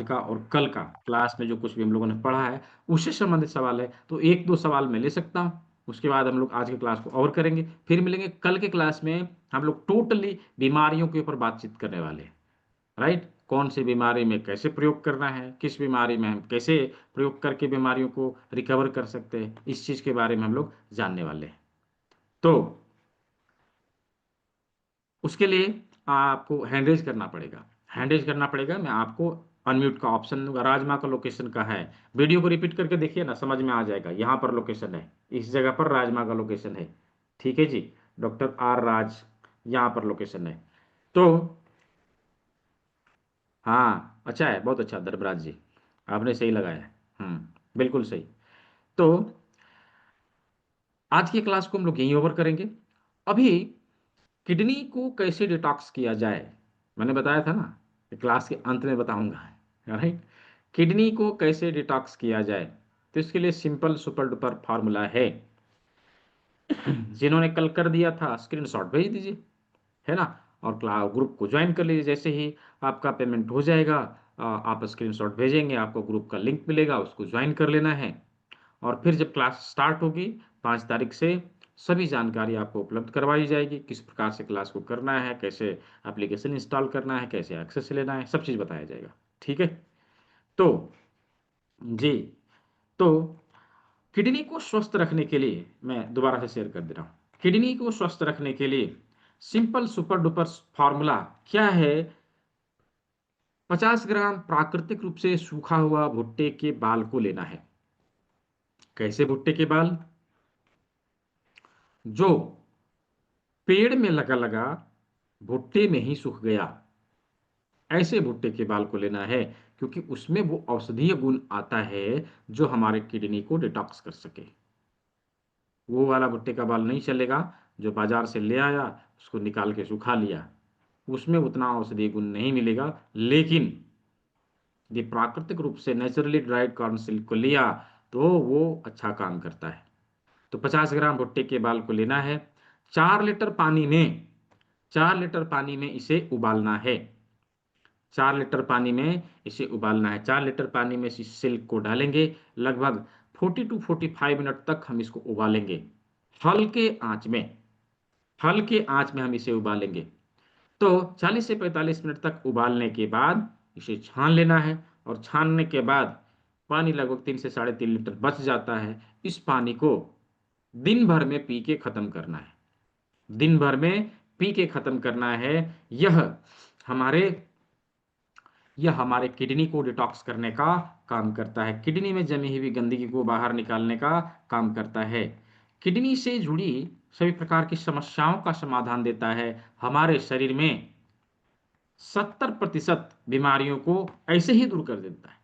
का और कल का क्लास में जो कुछ भी हम लोगों ने पढ़ा है उससे संबंधित सवाल है, तो एक दो सवाल मैं ले सकता हूँ। उसके बाद हम लोग आज के क्लास को और करेंगे, फिर मिलेंगे कल के क्लास में। हम लोग टोटली बीमारियों के ऊपर बातचीत करने वाले हैं। राइट, कौन सी बीमारी में कैसे प्रयोग करना है, किस बीमारी में हम कैसे प्रयोग करके बीमारियों को रिकवर कर सकते हैं, इस चीज़ के बारे में हम लोग जानने वाले हैं। तो उसके लिए आपको हैंड रेज करना पड़ेगा, हैंड रेज करना पड़ेगा। मैं आपको अनम्यूट का ऑप्शन दूंगा। राजमा का लोकेशन कहाँ है, वीडियो को रिपीट करके देखिए ना, समझ में आ जाएगा। यहाँ पर लोकेशन है, इस जगह पर राजमा का लोकेशन है। ठीक है जी, डॉक्टर आर राज यहाँ पर लोकेशन है। तो हाँ, अच्छा है, बहुत अच्छा धर्मराज जी, आपने सही लगाया है। बिल्कुल सही। तो आज की क्लास को हम लोग यहीं ओवर करेंगे। अभी किडनी को कैसे डिटॉक्स किया जाए, मैंने बताया था ना कि क्लास के अंत में बताऊंगा। राइट, किडनी को कैसे डिटॉक्स किया जाए, तो इसके लिए सिंपल सुपर डुपर फार्मूला है। जिन्होंने कल कर दिया था स्क्रीनशॉट भेज दीजिए, है ना, और क्लास ग्रुप को ज्वाइन कर लीजिए। जैसे ही आपका पेमेंट हो जाएगा, आप स्क्रीनशॉट भेजेंगे, आपको ग्रुप का लिंक मिलेगा, उसको ज्वाइन कर लेना है। और फिर जब क्लास स्टार्ट होगी 5 तारीख से, सभी जानकारी आपको उपलब्ध करवाई जाएगी। किस प्रकार से क्लास को करना है, कैसे एप्लीकेशन इंस्टॉल करना है, कैसे एक्सेस लेना है, सब चीज़ बताया जाएगा। ठीक है, तो जी, तो किडनी को स्वस्थ रखने के लिए मैं दोबारा से शेयर कर दे रहा हूँ। किडनी को स्वस्थ रखने के लिए सिंपल सुपर डुपर फॉर्मूला क्या है। 50 ग्राम प्राकृतिक रूप से सूखा हुआ भुट्टे के बाल को लेना है। कैसे भुट्टे के बाल, जो पेड़ में लगा लगा भुट्टे में ही सूख गया, ऐसे भुट्टे के बाल को लेना है। क्योंकि उसमें वो औषधीय गुण आता है जो हमारे किडनी को डिटॉक्स कर सके। वो वाला भुट्टे का बाल नहीं चलेगा जो बाजार से ले आया, उसको निकाल के सुखा लिया, उसमें उतना औषधीय गुण नहीं मिलेगा। लेकिन ये प्राकृतिक रूप से नेचुरली ड्राइड कॉर्न सिल्क को लिया तो वो अच्छा काम करता है। तो 50 ग्राम भुट्टे के बाल को लेना है। 4 लीटर पानी में, 4 लीटर पानी में इसे उबालना है। 4 लीटर पानी में इस सिल्क को डालेंगे। लगभग 40 to 45 मिनट तक हम इसको उबालेंगे, हल्के आंच में। हल्के आंच में हम इसे उबालेंगे। तो 40 से 45 मिनट तक उबालने के बाद इसे छान लेना है। और छानने के बाद पानी लगभग 3 से 3.5 लीटर बच जाता है। इस पानी को दिन भर में पी के खत्म करना है, दिन भर में पी के खत्म करना है। यह हमारे यह हमारे किडनी को डिटॉक्स करने का काम करता है, किडनी में जमी हुई गंदगी को बाहर निकालने का काम करता है, किडनी से जुड़ी सभी प्रकार की समस्याओं का समाधान देता है। हमारे शरीर में 70% बीमारियों को ऐसे ही दूर कर देता है,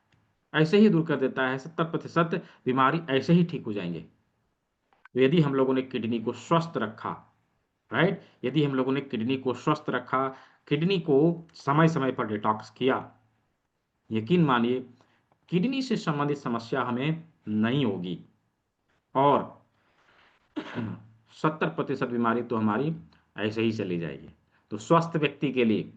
ऐसे ही दूर कर देता है। 70% बीमारी ऐसे ही ठीक हो जाएंगे। तो यदि हम लोगों ने किडनी को स्वस्थ रखा, राइट, यदि हम लोगों ने किडनी को स्वस्थ रखा, किडनी को समय समय पर डिटॉक्स किया, यकीन मानिए किडनी से संबंधित समस्या हमें नहीं होगी। और 70% बीमारी तो हमारी ऐसे ही चली जाएगी। तो स्वस्थ व्यक्ति के लिए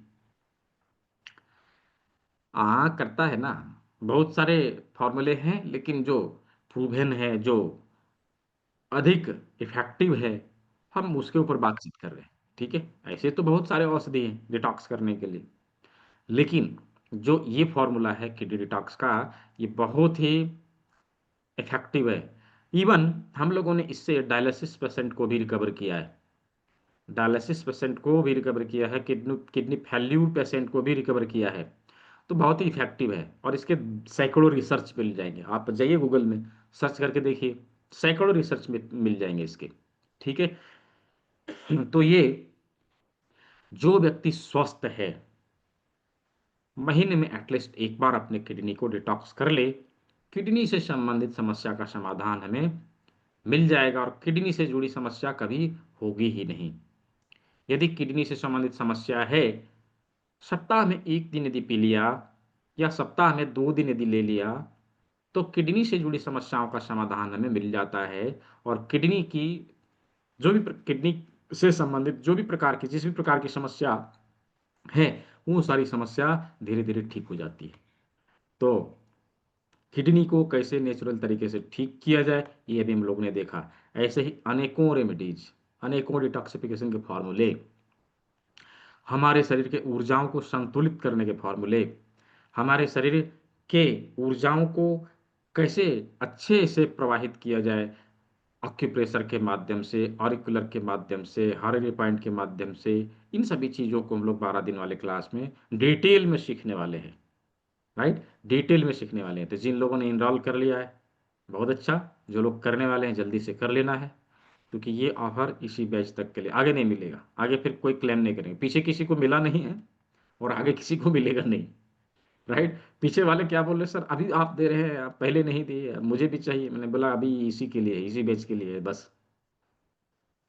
करता है ना, बहुत सारे फॉर्मूले हैं, लेकिन जो प्रूवन है, जो अधिक इफेक्टिव है, हम उसके ऊपर बातचीत कर रहे हैं। ठीक है, ऐसे तो बहुत सारे औषधि हैं डिटॉक्स करने के लिए, लेकिन जो ये फॉर्मूला है किडनी डिटॉक्स का, ये बहुत ही इफेक्टिव है। इवन हम लोगों ने इससे डायलिसिस पेशेंट को भी रिकवर किया है, डायलिसिस पेशेंट को भी रिकवर किया है, किडनी किडनी फेल्यूर पेशेंट को भी रिकवर किया है। तो बहुत ही इफेक्टिव है और इसके सैकड़ों रिसर्च मिल जाएंगे, आप जाइए गूगल में सर्च करके देखिए, सैकड़ों रिसर्च में मिल जाएंगे इसके। ठीक है। तो ये जो व्यक्ति स्वस्थ है महीने में एटलीस्ट एक बार अपने किडनी को डिटॉक्स कर ले, किडनी से संबंधित समस्या का समाधान हमें मिल जाएगा और किडनी से जुड़ी समस्या कभी होगी ही नहीं। यदि किडनी से संबंधित समस्या है, सप्ताह में एक दिन यदि पी लिया या सप्ताह में 2 दिन यदि ले लिया, तो किडनी से जुड़ी समस्याओं का समाधान हमें मिल जाता है। और किडनी की किडनी से संबंधित जो भी प्रकार की जिस भी प्रकार की समस्या है, वो सारी समस्या धीरे धीरे ठीक हो जाती है। तो किडनी को कैसे नेचुरल तरीके से ठीक किया जाए, ये भी हम लोग ने देखा। ऐसे ही अनेकों रेमेडीज, अनेकों डिटॉक्सिफिकेशन के फॉर्मूले, हमारे शरीर के ऊर्जाओं को संतुलित करने के फॉर्मूले, हमारे शरीर के ऊर्जाओं को कैसे अच्छे से प्रवाहित किया जाए, एक्यूप्रेशर के माध्यम से, ऑरिकुलर के माध्यम से, हार्मोनी पॉइंट के माध्यम से, इन सभी चीज़ों को हम लोग 12 दिन वाले क्लास में डिटेल में सीखने वाले हैं। राइट, डिटेल में सीखने वाले हैं। तो जिन लोगों ने इनरोल कर लिया है बहुत अच्छा, जो लोग करने वाले हैं जल्दी से कर लेना है, क्योंकि ये ऑफर इसी बैच तक के लिए, आगे नहीं मिलेगा। आगे फिर कोई क्लेम नहीं करेंगे, पीछे किसी को मिला नहीं है और आगे किसी को मिलेगा नहीं। राइट, पीछे वाले क्या बोल रहे सर अभी आप दे रहे हैं, आप पहले नहीं दिए, मुझे भी चाहिए। मैंने बोला अभी इसी के लिए, इसी बैच के लिए है बस,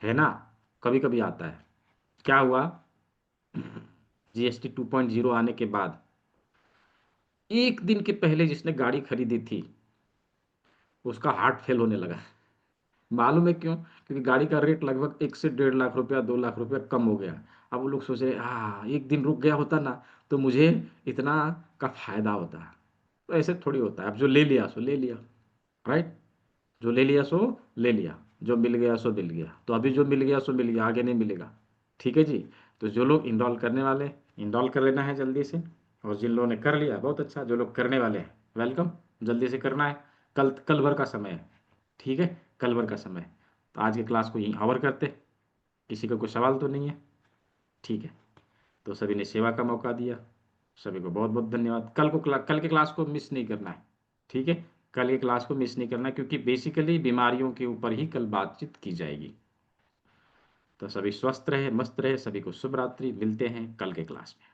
है ना। कभी कभी आता है। क्या हुआ, जीएसटी 2.0 आने के बाद एक दिन के पहले जिसने गाड़ी खरीदी थी उसका हार्ट फेल होने लगा। मालूम है क्यों? क्योंकि गाड़ी का रेट लगभग 1 से 1.5 लाख रुपया, 2 लाख रुपया कम हो गया। अब वो लोग सोच रहे हाँ एक दिन रुक गया होता ना तो मुझे इतना का फायदा होता। तो ऐसे थोड़ी होता है, अब जो ले लिया सो ले लिया। राइट, जो ले लिया सो ले लिया, जो मिल गया सो मिल गया। तो अभी जो मिल गया सो मिल गया, आगे नहीं मिलेगा। ठीक है जी। तो जो लोग इनरोल करने वाले, इनरोल कर लेना है जल्दी से। और जिन लोगों ने कर लिया बहुत अच्छा, जो लोग करने वाले हैं वेलकम, जल्दी से करना है। कल कल भर का समय है। ठीक है, कल भर का समय है। तो आज की क्लास को यहीं ओवर करते, किसी का कोई सवाल तो नहीं है? ठीक है, तो सभी ने सेवा का मौका दिया, सभी को बहुत बहुत धन्यवाद। कल के क्लास को मिस नहीं करना है। ठीक है, कल की क्लास को मिस नहीं करना है, क्योंकि बेसिकली बीमारियों के ऊपर ही कल बातचीत की जाएगी। तो सभी स्वस्थ रहे, मस्त रहे, सभी को शुभ रात्रि, मिलते हैं कल के क्लास में।